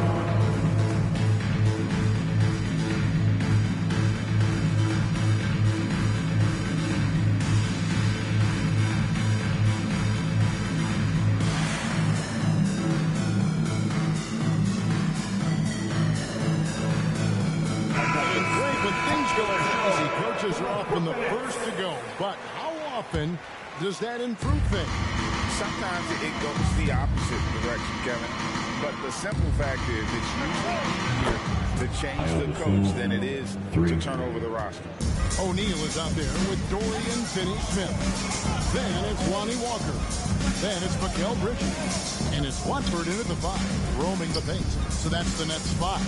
often the first to go, but how often does that improve things? Sometimes it goes the opposite direction, Kevin. But the simple fact is it's usually easier to change the coach than it is to turn over the roster. O'Neal is out there with Dorian Finney-Smith. Then it's Lonnie Walker. Then it's Mikal Bridges. And it's Watford in at the 5, roaming the paint. So that's the Nets 5.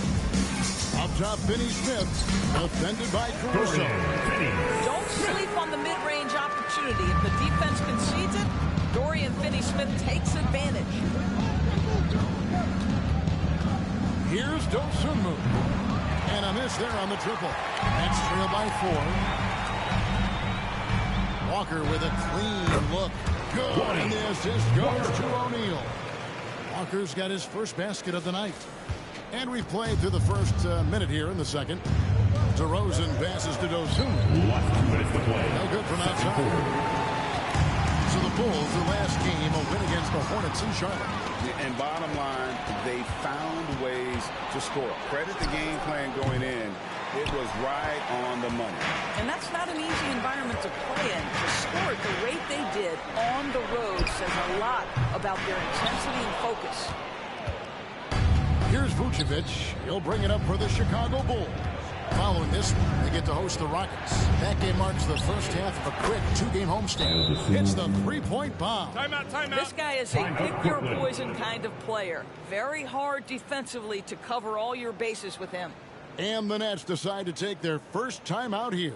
Up top, Finney-Smith, defended by Caruso. Don't sleep on the mid-range opportunity. If the defense concedes it, Dorian Finney-Smith takes advantage. Here's Dosunmu. And a miss there on the triple. Nets trail by 4. Walker with a clean look. Good. And the assist goes to O'Neal. Walker's got his first basket of the night. And we've played through the first minute here in the second. DeRozan passes to Dosunmu. No good from outside. So the Bulls, their last game, a win against the Hornets in Charlotte. And bottom line, they found ways to score. Credit the game plan going in. It was right on the money. And that's not an easy environment to play in. To score at the rate they did on the road says a lot about their intensity and focus. Here's Vucevic. He'll bring it up for the Chicago Bulls. Following this one, they get to host the Rockets. That game marks the first half of a quick 2-game homestand. It's the three-point bomb. Timeout. This guy is a pick-your-poison kind of player. Very hard defensively to cover all your bases with him. And the Nets decide to take their first time out here.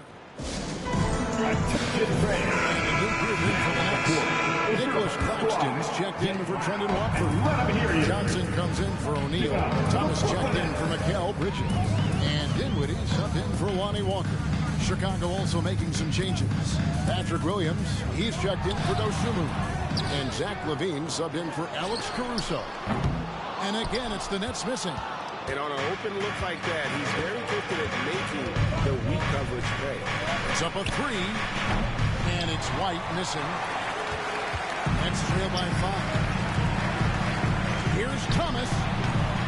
Nicholas Claxton's checked in for Trendon Watford. Johnson comes in for O'Neal. Thomas checked in for Mikal Bridges. And Dinwiddie subbed in for Lonnie Walker. Chicago also making some changes. Patrick Williams, he's checked in for Dosunmu. And Zach LaVine subbed in for Alex Caruso. And again, it's the Nets missing. And on an open look like that, he's very gifted at making the weak coverage pay. It's up a 3. And it's White missing. Nets trail by 5. Here's Thomas.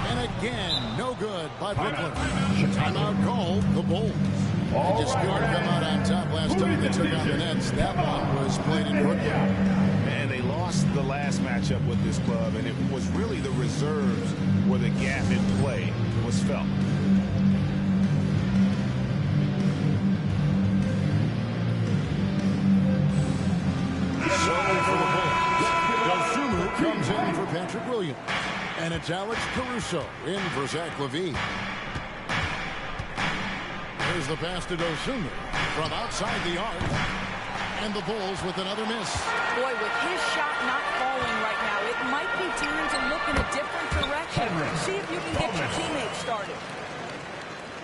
And again, no good by Brooklyn. Timeout called the Bulls. They just couldn't come out on top last time they took on the Nets. That one was played in Brooklyn. And they lost the last matchup with this club, and it was really the reserves where the gap in play was felt. For the Bulls, Dosunmu comes in for Patrick Williams. And it's Alex Caruso in for Zach LaVine. Here's the pass to Dosunmu from outside the arc. And the Bulls with another miss. Boy, with his shot not falling right now, it might be time to look in a different direction. See if you can get your teammates started.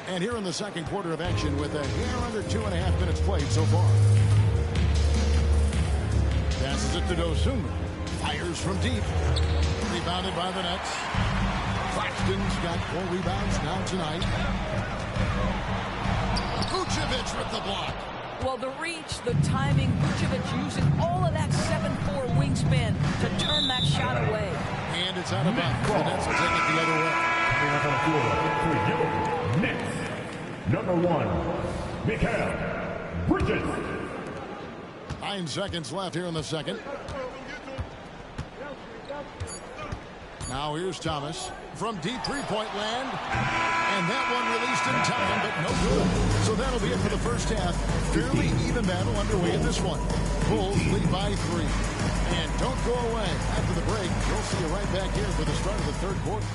And here in the second quarter of action with a hair under 2.5 minutes played so far. Passes it to Dosunmu. Fires from deep. Rebounded by the Nets. Claxton's got 4 rebounds now tonight. Vucevic with the block. Well, the reach, the timing, Vucevic using all of that 7'4" wingspan to turn that shot away. And it's out of bounds. The Nets will take it the other way. For your Nets, number 1, Mikal Bridges. 9 seconds left here in the second. Now here's Thomas from deep three-point land. And that one released in time, but no good. So that'll be it for the first half. Fairly even battle underway in this one. Bulls lead by 3. And don't go away. After the break, we'll see you right back here for the start of the third quarter.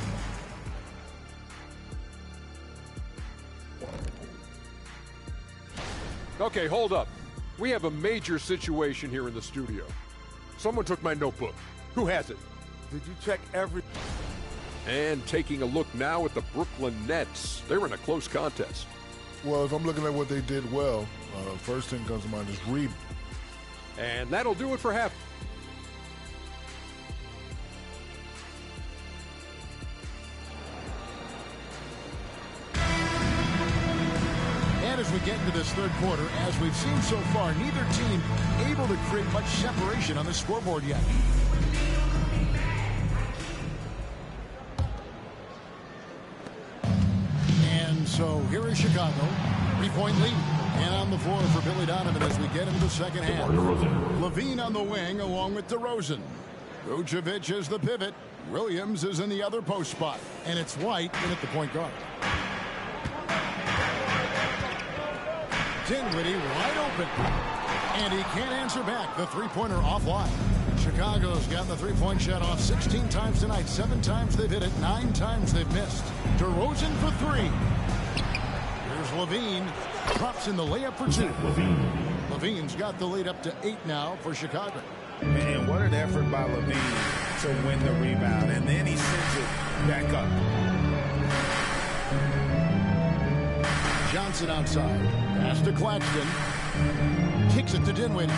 Okay, hold up. We have a major situation here in the studio. Someone took my notebook. Who has it? Did you check every... And taking a look now at the Brooklyn Nets. They were in a close contest. Well, if I'm looking at what they did well, first thing comes to mind is reading. And that'll do it for half. And as we get into this third quarter, as we've seen so far, neither team able to create much separation on the scoreboard yet. And so here is Chicago, 3-point lead. And on the floor for Billy Donovan as we get into the second half. Levine on the wing along with DeRozan. Vucevic is the pivot. Williams is in the other post spot. And it's White in at the point guard. Dinwiddie wide open. And he can't answer back. The three-pointer offline. Chicago's gotten the three-point shot off 16 times tonight. 7 times they've hit it. 9 times they've missed. DeRozan for 3. Here's Levine. Drops in the layup for 2. Levine's got the lead up to 8 now for Chicago. And what an effort by Levine to win the rebound. And then he sends it back up. Johnson outside. Pass to Claxton. Kicks it to Dinwiddie.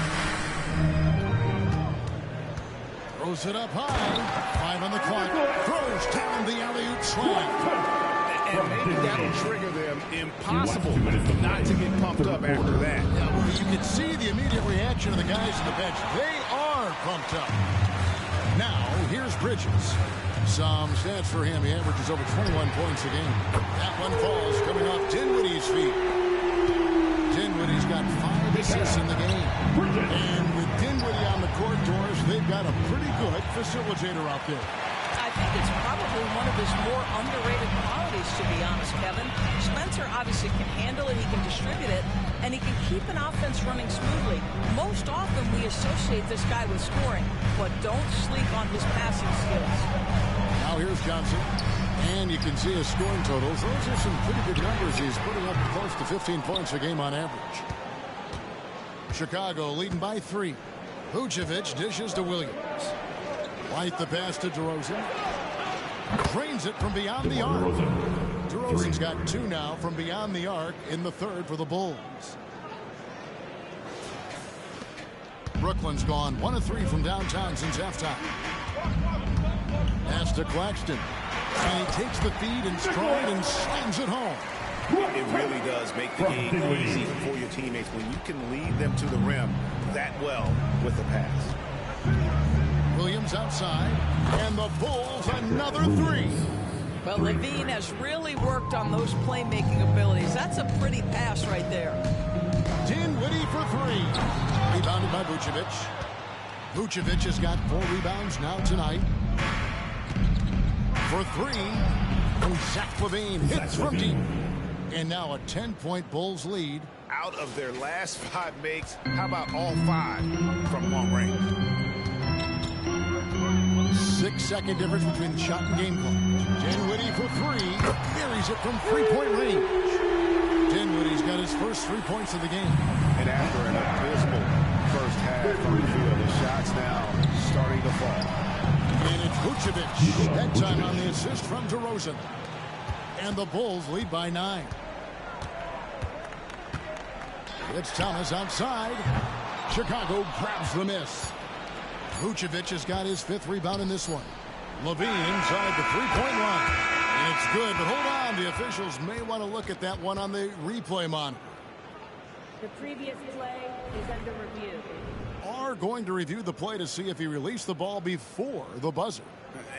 Throws it up high. 5 on the clock. Throws down the alley-oop slide. And maybe that'll trigger them. Impossible not to get pumped up after that. Yeah, well, you can see the immediate reaction of the guys on the bench. They are pumped up. Now, here's Bridges. Some stats for him. He averages over 21 points a game. That one falls coming off Dinwiddie's feet. Dinwiddie's got 5 assists in the game. And with Dinwiddie on the court, Doors, they've got a pretty good facilitator out there. I think it's probably one of his more underrated qualities, to be honest, Kevin. Spencer obviously can handle it, he can distribute it, and he can keep an offense running smoothly. Most often we associate this guy with scoring, but don't sleep on his passing skills. Now here's Johnson, and you can see his scoring totals. Those are some pretty good numbers. He's putting up close to 15 points a game on average. Chicago leading by 3. Vucevic dishes to Williams. White the pass to DeRozan. Drains it from beyond the arc. DeRozan's got 2 now from beyond the arc in the third for the Bulls. Brooklyn's gone 1 of 3 from downtown since halftime. Pass to Claxton. And he takes the feed and stride and slams it home. It really does make the game easy for your teammates when you can lead them to the rim that well with the pass. Williams outside, and the Bulls another 3. Well, Levine has really worked on those playmaking abilities. That's a pretty pass right there. Dinwiddie for 3. Rebounded by Vucevic. Vucevic has got 4 rebounds now tonight. For 3, and Zach LaVine hits from deep. And now a 10-point Bulls lead. Out of their last 5 makes, how about all 5 from long range? 6-second difference between the shot and game clock. Dinwiddie for 3. Buries it from 3-point range. Dinwiddie's got his first 3 points of the game. And after an abysmal first half from the field, the shots now starting to fall. And it's Vucevic. That time on the assist from DeRozan. And the Bulls lead by 9. It's Thomas outside. Chicago grabs the miss. Vucevic has got his 5th rebound in this one. LaVine inside the 3-point line. And it's good, but hold on. The officials may want to look at that one on the replay monitor. The previous play is under review. Are going to review the play to see if he released the ball before the buzzer.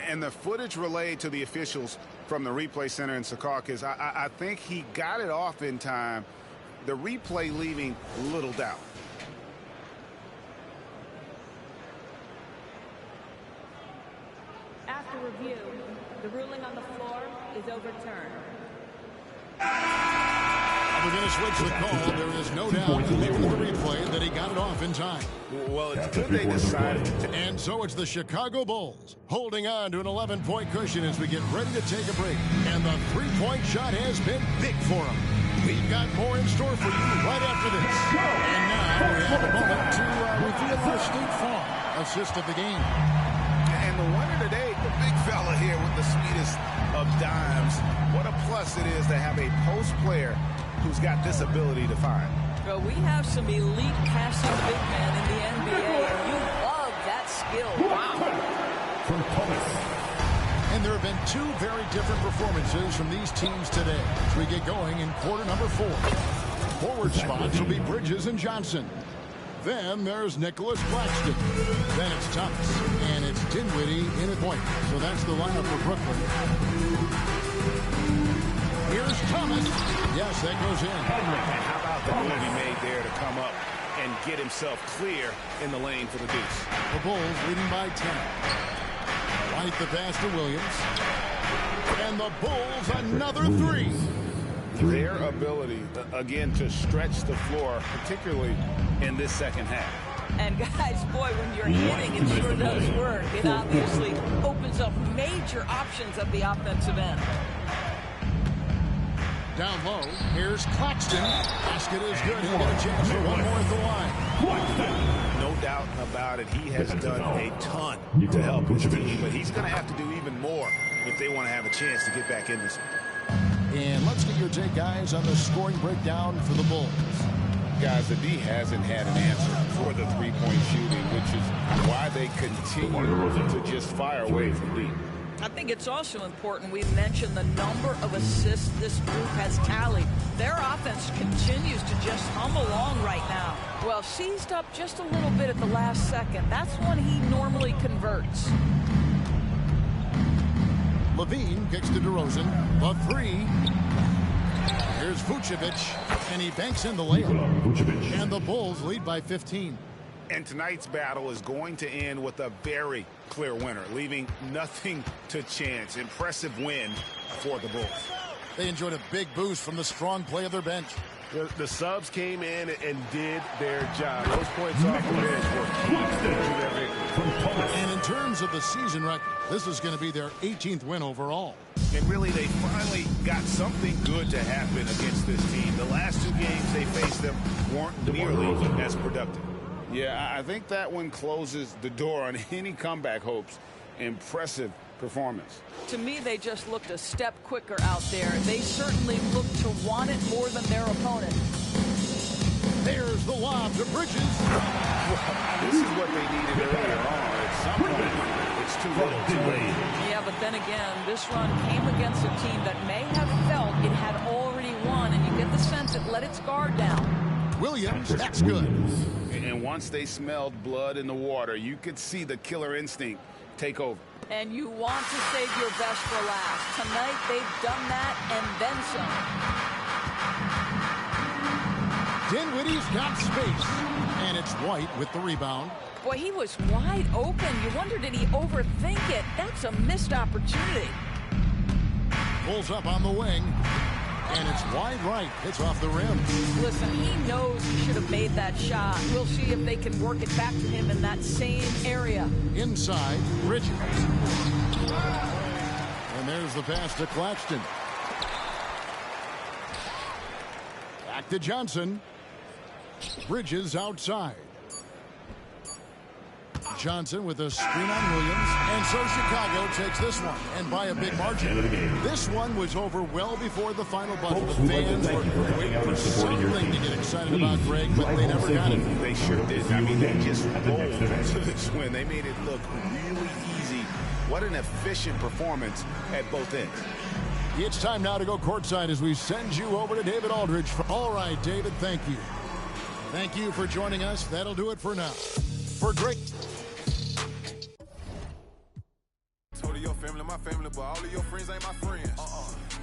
And the footage relayed to the officials from the replay center in Secaucus, I think he got it off in time. The replay leaving little doubt. After review, the ruling on the floor is overturned. We're going to switch the call. There is no doubt, looking at the replay, that he got it off in time. Well, it's good they decided. And so it's the Chicago Bulls holding on to an 11-point cushion as we get ready to take a break. And the 3-point shot has been big for him. We've got more in store for you right after this. And now we have a moment to reveal our State Farm assist of the game. And the winner today, the big fella here with the sweetest of dimes. What a plus it is to have a post player who's got this ability to find. Well, we have some elite passing big men in the NBA, and you love that skill. Wow. And there have been 2 very different performances from these teams today as we get going in quarter number 4. Forward spots will be Bridges and Johnson. Then there's Nicholas Claxton. Then it's Thomas. And it's Dinwiddie in at point. So that's the lineup for Brooklyn. Here's Thomas. Yes, that goes in. And how about the move he made there to come up and get himself clear in the lane for the deuce? The Bulls leading by 10. White the pass to Williams. And the Bulls another three. Their ability, again, to stretch the floor, particularly in this second half. And guys, boy, when you're hitting, it sure does work. It obviously opens up major options at the offensive end. Down low, here's Claxton. Basket is good. He'll get a chance for one more at the line. No doubt about it. He has done a ton to help his team, but he's going to have to do even more if they want to have a chance to get back in this. And let's get your take, guys, on the scoring breakdown for the Bulls. Guys, the D hasn't had an answer for the three-point shooting, which is why they continue to just fire away from deep. I think it's also important we mention the number of assists this group has tallied. Their offense continues to just hum along right now. Well, seized up just a little bit at the last second. That's when he normally converts. Levine kicks to DeRozan. The three. Here's Vucevic, and he banks in the layup. And the Bulls lead by 15. And tonight's battle is going to end with a very clear winner, leaving nothing to chance. Impressive win for the Bulls. They enjoyed a big boost from the strong play of their bench. The subs came in and did their job. Those points off the bench were key to their victory. And in terms of the season record, this is going to be their 18th win overall. And really, they finally got something good to happen against this team. The last two games they faced them weren't nearly as productive. Yeah, I think that one closes the door on any comeback hopes. Impressive performance. To me, they just looked a step quicker out there. They certainly looked to want it more than their opponent. There's the lob to Bridges. This is what they needed earlier on. At some point, it's too little, too late. Yeah, but then again, this run came against a team that may have felt it had already won, and you get the sense it let its guard down. Williams, that's good. And once they smelled blood in the water, you could see the killer instinct take over. And you want to save your best for last. Tonight, they've done that and then some. Dinwiddie's got space, and it's White with the rebound. Boy, he was wide open. You wonder, did he overthink it? That's a missed opportunity. Pulls up on the wing, and it's wide right. It's off the rim. Listen, he knows he should have made that shot. We'll see if they can work it back to him in that same area. Inside, Bridges. And there's the pass to Claxton. Back to Johnson. Bridges outside. Johnson with a screen on Williams. And so Chicago takes this one, and by a big margin. This one was over well before the final buzzer. The fans were waiting for something to get excited about, Greg, but they never got it. They sure did. I mean, they just rolled to this win. They made it look really easy. What an efficient performance at both ends. It's time now to go courtside as we send you over to David Aldridge. All right, David, thank you. Thank you for joining us. That'll do it for now. For Greg. Told your family, my family, but all of your friends ain't my friends.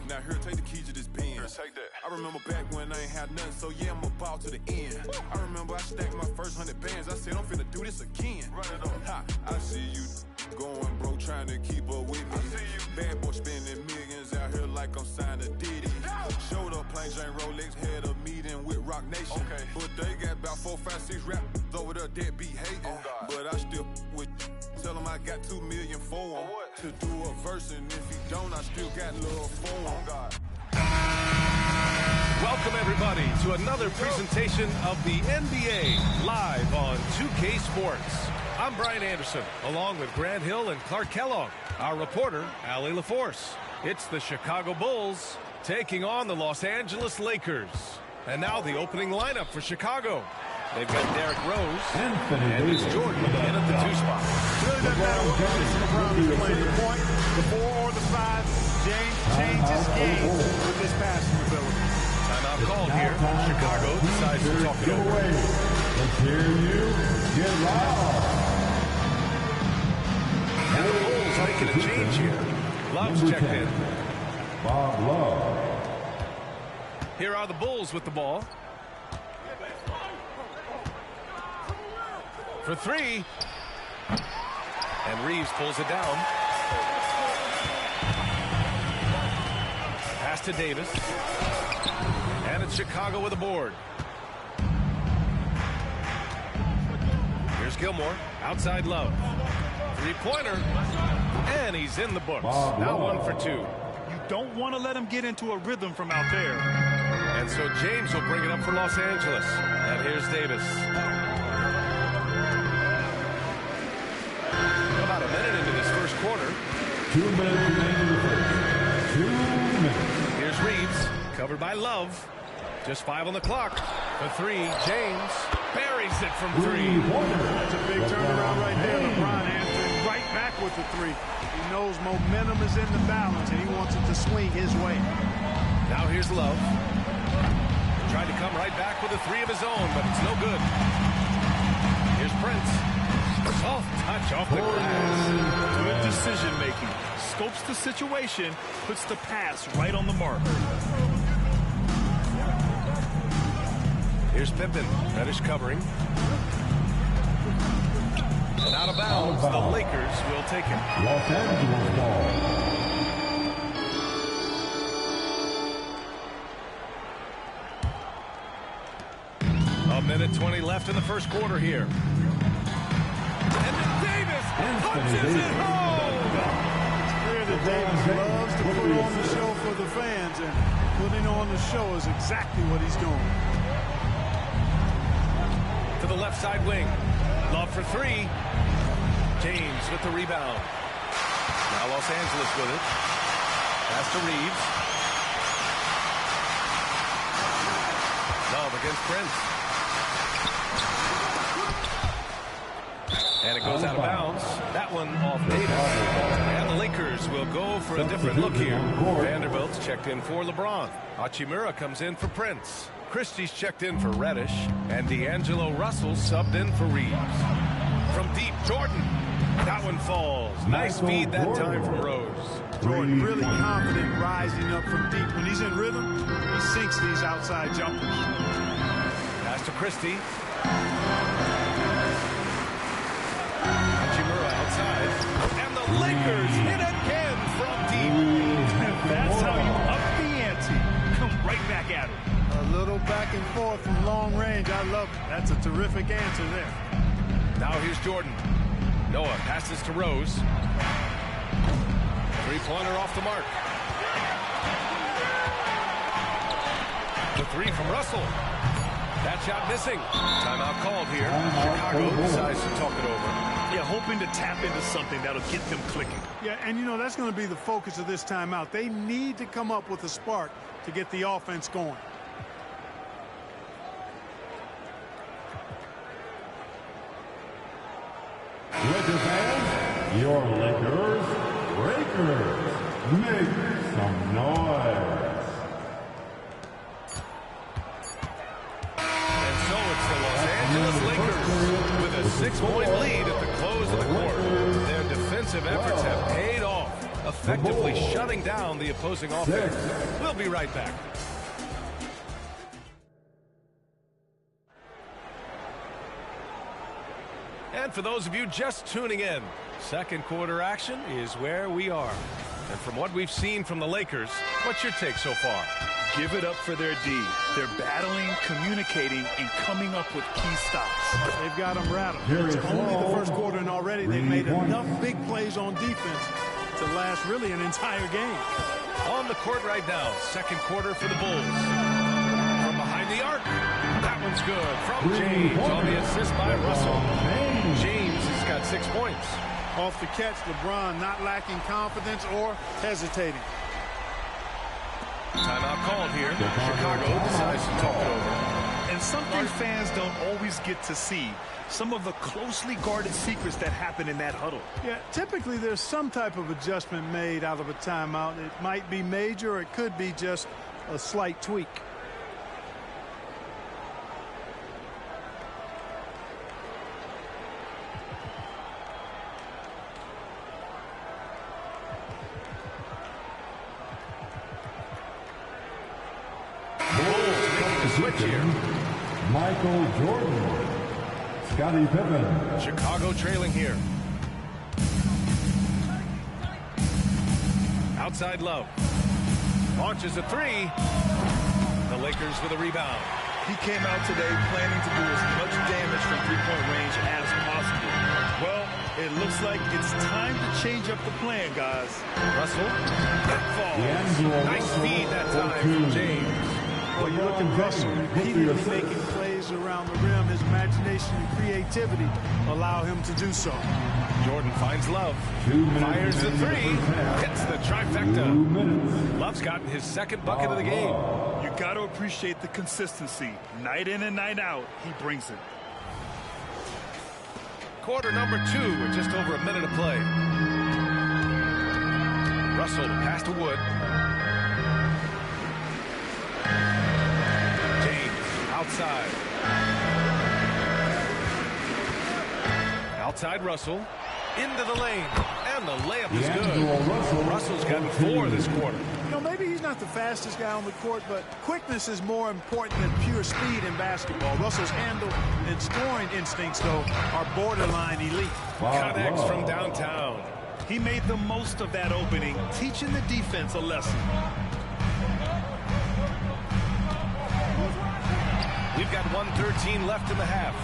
Now here, take the keys to this Benz. Here, take that. I remember back when I ain't had nothing, so yeah, I'm about to the end. I remember I stacked my first 100 bands. I said, I'm finna do this again. Run it up. Ha, I see you going broke, trying to keep up with me. Bad boy spending millions out here like I'm signed to Diddy. Showed up plain Jane Rolex, had a meeting with Rock Nation. Okay. But they got about 4, 5, 6 rappers over there that be hating. But I still with tell them I got 2 million for him to do a verse, and if he don't, I still got love for him. Welcome, everybody, to another presentation of the NBA live on 2K Sports. I'm Brian Anderson, along with Grant Hill and Clark Kellogg. Our reporter, Allie LaForce. It's the Chicago Bulls taking on the Los Angeles Lakers. And now the opening lineup for Chicago. They've got Derrick Rose and it's Jordan in at the 2 spot. Really doesn't matter what position LeBron is playing, the point, the 4 or the 5. James changes games with his passing ability. Timeout called here. Chicago decides to talk it over. Let's hear you get loud. And the Bulls making a change here. Love's checked in. Bob Love. Here are the Bulls with the ball. For three. And Reeves pulls it down. Pass to Davis. And it's Chicago with a board. Here's Gilmore. Outside Love. Three-pointer. And he's in the books. Now 1 for 2. You don't want to let him get into a rhythm from out there. And so James will bring it up for Los Angeles. And here's Davis. About a minute into this first quarter. 2 minutes remaining in the first. 2 minutes. Here's Reeves. Covered by Love. Just 5 on the clock. For three. James buries it from three. That's a big turnaround right there. LeBron answering right back with the three. He knows momentum is in the balance, and he wants it to swing his way. Now here's Love. Tried to come right back with a three of his own, but it's no good. Here's Prince. Soft touch off the glass. Good decision making. Scopes the situation, puts the pass right on the mark. Here's Pippen. Reddish covering. And out of bounds. The Lakers will take it. Los Angeles ball. A minute 20 left in the first quarter here. And Davis punches it home. It's clear that Davis loves to put on the show for the fans, and putting on the show is exactly what he's doing. To the left side wing. Love for three. James with the rebound. Now Los Angeles with it. Pass to Reeves. Love against Prince. And it goes out of bounds. That one off Davis. And the Lakers will go for a different look here. Vanderbilt's checked in for LeBron. Hachimura comes in for Prince. Christie's checked in for Reddish. And D'Angelo Russell subbed in for Reeves. From deep, Jordan. That one falls. Nice feed that time from Rose. Jordan really confident rising up from deep. When he's in rhythm, he sinks these outside jumpers. Pass to Christie. Hachimura outside. And the Lakers hit again from deep. That's how you up the ante. Come right back at him. A little back and forth from long range. I love it. That's a terrific answer there. Now here's Jordan. Noah passes to Rose. Three-pointer off the mark. The three from Russell. That shot missing. Timeout called here. Chicago decides to talk it over. Yeah, hoping to tap into something that'll get them clicking. Yeah, and you know, that's going to be the focus of this timeout. They need to come up with a spark to get the offense going. Lakers fans, your Lakers breakers. Make some noise. And so it's the Los Angeles Lakers with a 6-point lead at the close of the quarter. Their defensive efforts have paid off, effectively shutting down the opposing offense. We'll be right back. And for those of you just tuning in, second quarter action is where we are. And from what we've seen from the Lakers, what's your take so far? Give it up for their D. They're battling, communicating, and coming up with key stops. They've got them rattled. It's only the first quarter, and already they've made enough big plays on defense to last really an entire game. On the court right now, second quarter for the Bulls. From behind the arc. That one's good. From James on the assist by Russell. James has got 6 points. Off the catch, LeBron not lacking confidence or hesitating. Timeout called here. Chicago decides to talk it over. And something fans don't always get to see. Some of the closely guarded secrets that happen in that huddle. Yeah, typically there's some type of adjustment made out of a timeout. It might be major, or it could be just a slight tweak. switch here. Michael Jordan. Scottie Pippen. Chicago trailing here. Outside Love. Launches a three. The Lakers with a rebound. He came out today planning to do as much damage from three-point range as possible. Well, it looks like it's time to change up the plan, guys. Russell. Falls. Nice feed that time from James. Well, you look at Russell repeatedly making plays around the rim. His imagination and creativity allow him to do so. Jordan finds Love. Fires the three. Hits the trifecta. Love's gotten his second bucket of the game. You got to appreciate the consistency. Night in and night out, he brings it. Quarter number 2 with just over a minute of play. Russell pass to Wood. Outside. Outside Russell. Into the lane. And the layup is good. Russell's gotten 4 this quarter. You know, maybe he's not the fastest guy on the court, but quickness is more important than pure speed in basketball. Russell's handle and scoring instincts, though, are borderline elite. Connects from downtown. He made the most of that opening, teaching the defense a lesson. We've got 1:13 left in the half.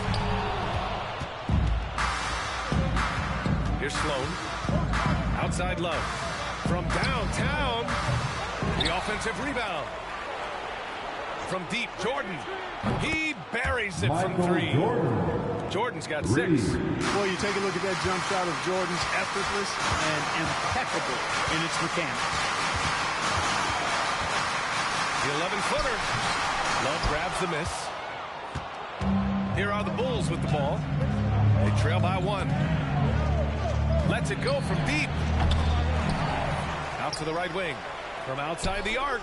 Here's Sloan. Outside Love. From downtown. The offensive rebound. From deep, Jordan. He buries it from 3. Jordan's got 6. Boy, you take a look at that jump shot of Jordan's, effortless and impeccable in its mechanics. The 11-footer. Love grabs the miss. Here are the Bulls with the ball. They trail by 1. Lets it go from deep. Out to the right wing. From outside the arc.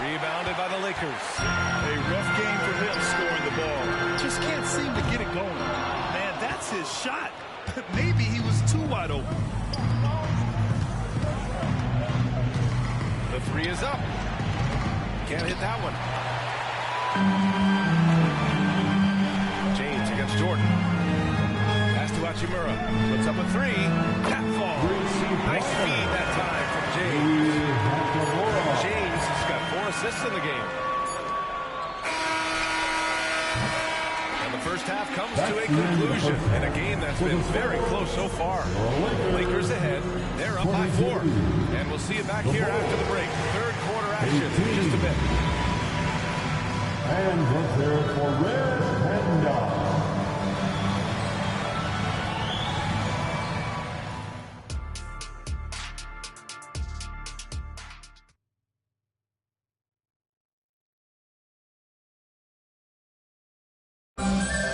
Rebounded by the Lakers. A rough game for him scoring the ball. Just can't seem to get it going. Man, that's his shot. Maybe he was too wide open. The 3 is up. Can't hit that one. James against Jordan. Pass to Hachimura. Puts up a 3. That falls. Nice feed that time from James. James has got 4 assists in the game. And the first half comes to a conclusion in a game that's been very close so far. Lakers ahead. They're up by 4. And we'll see you back here after the break. Third quarter action in just a bit. And let's hear it for Red Panda.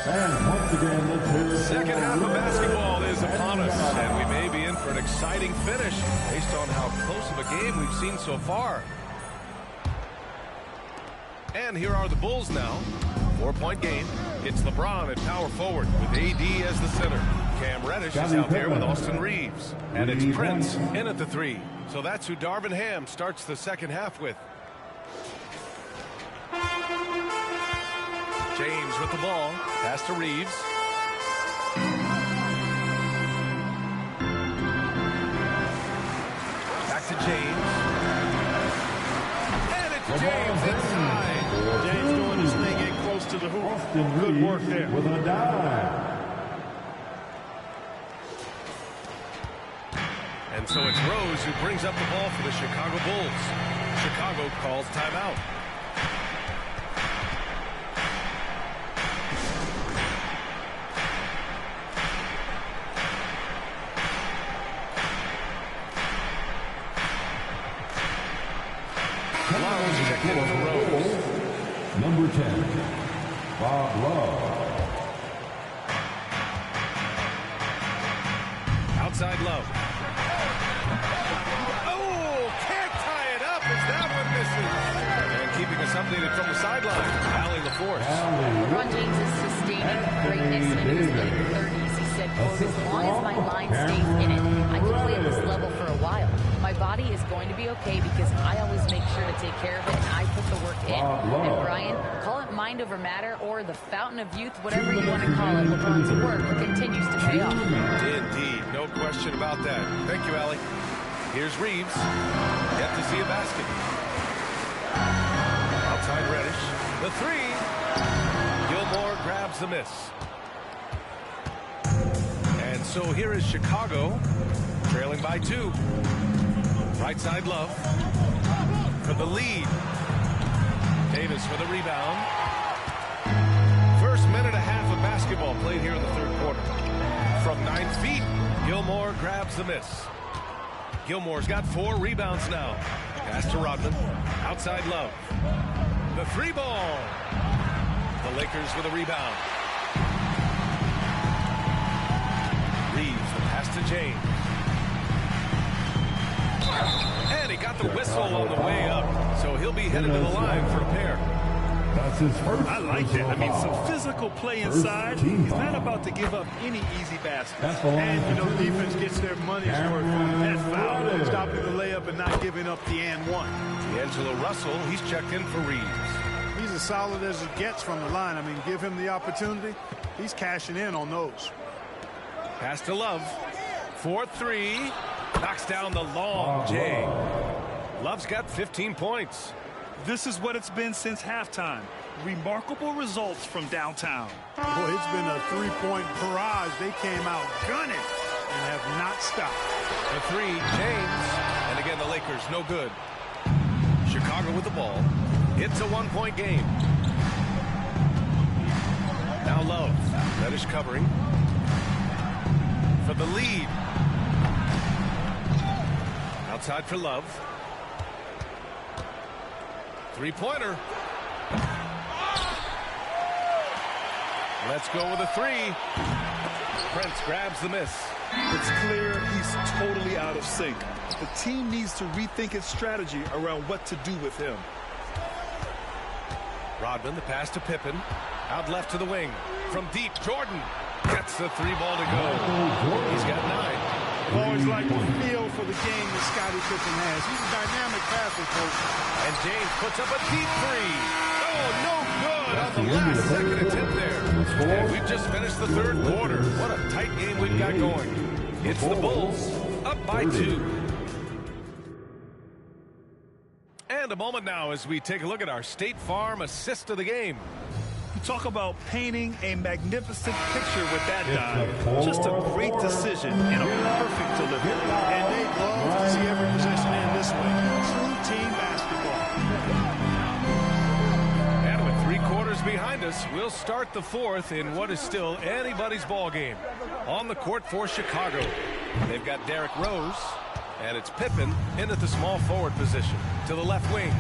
And once again, let's hear it. Second half of basketball is upon us, and we may be in for an exciting finish based on how close of a game we've seen so far. And here are the Bulls now. 4-point game. It's LeBron at power forward with AD as the center. Cam Reddish is out there with Austin Reeves. And it's Prince in at the 3. So that's who Darvin Ham starts the second half with. James with the ball. Pass to Reeves. Back to James. And it's James inside. James doing his thing in close to the hoop. Good work there. With a dive. And so it's Rose who brings up the ball for the Chicago Bulls. Chicago calls timeout. Love checked in for Rose. Number 10, Bob Love. Outside Love. Oh, can't tie it up as that one misses. And keeping us updated from the sideline, Allie LaForce. LeBron James is sustaining greatness in his late 30s. He said, quote, as long as my mind stays in it, I can play at this level for a while. My body is going to be okay because I always make sure to take care of it and I put the work in. And Brian, call it mind over matter or the fountain of youth, whatever you want to call it. LeBron's work continues to pay off. Indeed, no question about that. Thank you, Allie. Here's Reeves. Yet to see a basket. Outside Reddish. The three. Gilmore grabs the miss. And so here is Chicago, trailing by 2. Right side Love for the lead. Davis for the rebound. First minute and a half of basketball played here in the third quarter. From 9 feet, Gilmore grabs the miss. Gilmore's got 4 rebounds now. Pass to Rodman. Outside Love. The 3 ball. The Lakers with a rebound. Reeves, the pass to James. And he got the whistle on the way up, so he'll be headed to the line for a pair. That's his first. I like that. I mean, some physical play inside. He's not about to give up any easy baskets. And, defense gets their money's worth from that foul, stopping the layup and not giving up the and one. D'Angelo Russell, he's checked in for Reeves. He's as solid as it gets from the line. I mean, give him the opportunity. He's cashing in on those. Pass to Love. 4-3. Knocks down the long J. Love's got 15 points. This is what it's been since halftime. Remarkable results from downtown. Boy, it's been a three-point barrage. They came out gunning and have not stopped. The 3, James. And again, the Lakers, no good. Chicago with the ball. It's a 1-point game. Now Love. Reddish covering. For the lead. Outside for Love. 3-pointer. Let's go with a 3. Prince grabs the miss. It's clear he's totally out of sync. The team needs to rethink its strategy around what to do with him. Rodman, the pass to Pippen. Out left to the wing. From deep, Jordan gets the 3 ball to go. He's got 9. Always like the feel for the game that Scottie Pippen has. He's a dynamic passer, coach. And James puts up a deep 3. Oh, no good on the last second attempt there. And we've just finished the third quarter. What a tight game we've got going. It's the Bulls up by 2. And a moment now as we take a look at our State Farm assist of the game. You talk about painting a magnificent picture with that dive. Just a great decision and a perfect delivery. And they love to see every possession in this way. True team basketball. And with 3 quarters behind us, we'll start the 4th in what is still anybody's ball game. On the court for Chicago, they've got Derrick Rose, and it's Pippen in at the small forward position to the left wing.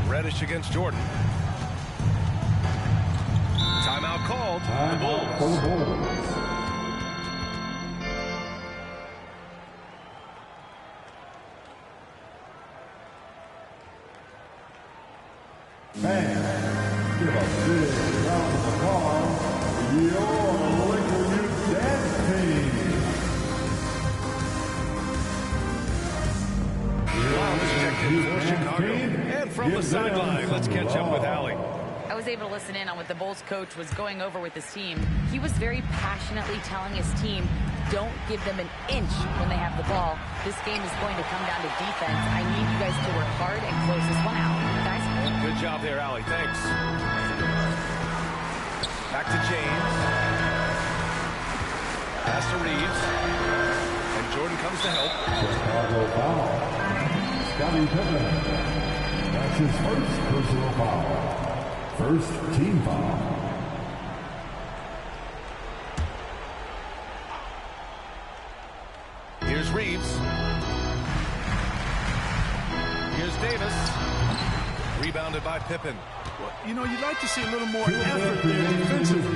Reddish against Jordan. Timeout called. The Bulls. Fans, give a big round of applause to your Laker Youth Dance Team. For Chicago. And from the sideline, let's catch up with Allie. I was able to listen in on what the Bulls coach was going over with his team. He was very passionately telling his team, don't give them an inch when they have the ball. This game is going to come down to defense. I need you guys to work hard and close this one out. Guys? Good job there, Allie. Thanks. Back to James. Pass to Reeves. And Jordan comes to help. Chicago foul. Scottie Pippen. That's his first personal foul. First team foul. Here's Reeves. Here's Davis. Rebounded by Pippen. Well, you'd like to see a little more effort there defensively.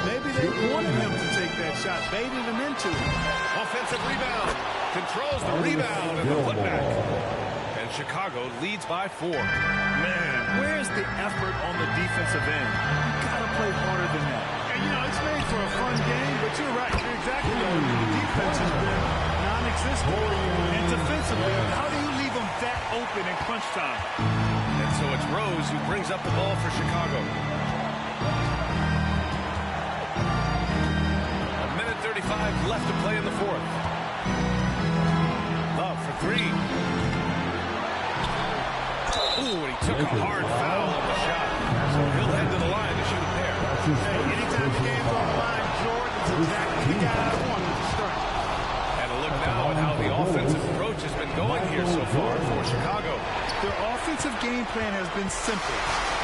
Maybe they wanted him to take that shot, baited him into it. Offensive rebound. Controls the rebound and the putback. And Chicago leads by 4. Man, where's the effort on the defensive end? You got to play harder than that. And, it's made for a fun game, but you're right. You're exactly right. The defense offense has been non-existent. And defensively, how do you leave them that open in crunch time? And so it's Rose who brings up the ball for Chicago. 1:35 left to play in the fourth. Love for three. Ooh, and he took a hard foul on the shot. So he'll head to the line to shoot a pair. Hey, anytime the game's on the line, Jordan's exactly the guy I wanted to start. And a look now at how the offensive approach has been going here so far for Chicago. Their offensive game plan has been simple.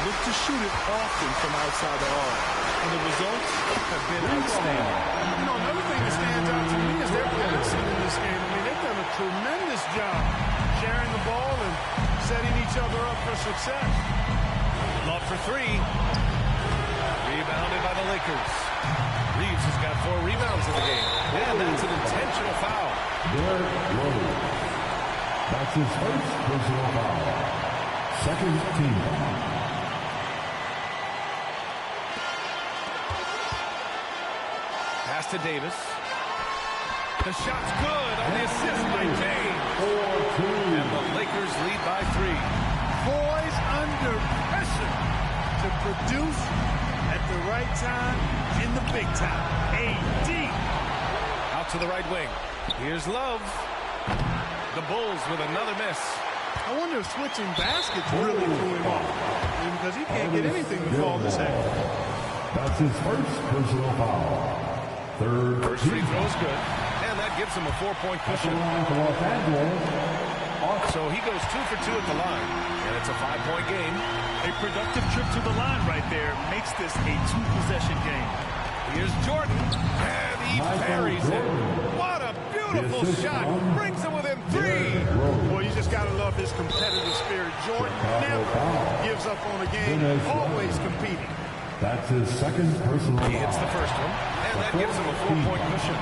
Look to shoot it often from outside the arc. And the results have been outstanding. You know, another thing that stands out to me is their passing in this game. I mean, they've done a tremendous job sharing the ball and setting each other up for success. Love for three. Rebounded by the Lakers. Reeves has got 4 rebounds in the game. And that's an intentional foul. That's his first personal foul. Second team foul. Pass to Davis. The shot's good on the assist by James. And the Lakers lead by 3. Poised under pressure to produce at the right time in the big time. AD. Out to the right wing. Here's Love. The Bulls with another miss. I wonder if switching baskets really threw him off. Because he can't get anything to fall his head. That's his first personal foul. Third First free throw's good. And that gives him a 4-point cushion. So he goes 2 for 2 at the line. And it's a 5-point game. A productive trip to the line right there makes this a 2-possession game. Here's Jordan. And he buries it. What a beautiful shot. Brings him within 3. Boy, you just got to love his competitive spirit. Jordan never gives up on a game. Always competing. That's his second personal foul. He hits the first one. And that gives him a 4-point cushion.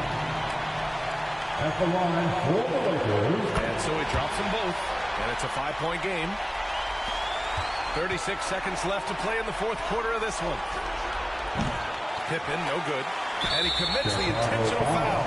At the line for the Lakers. And so he drops them both. And it's a 5-point game. 36 seconds left to play in the fourth quarter of this one. Pippen, no good. And he commits the intentional foul.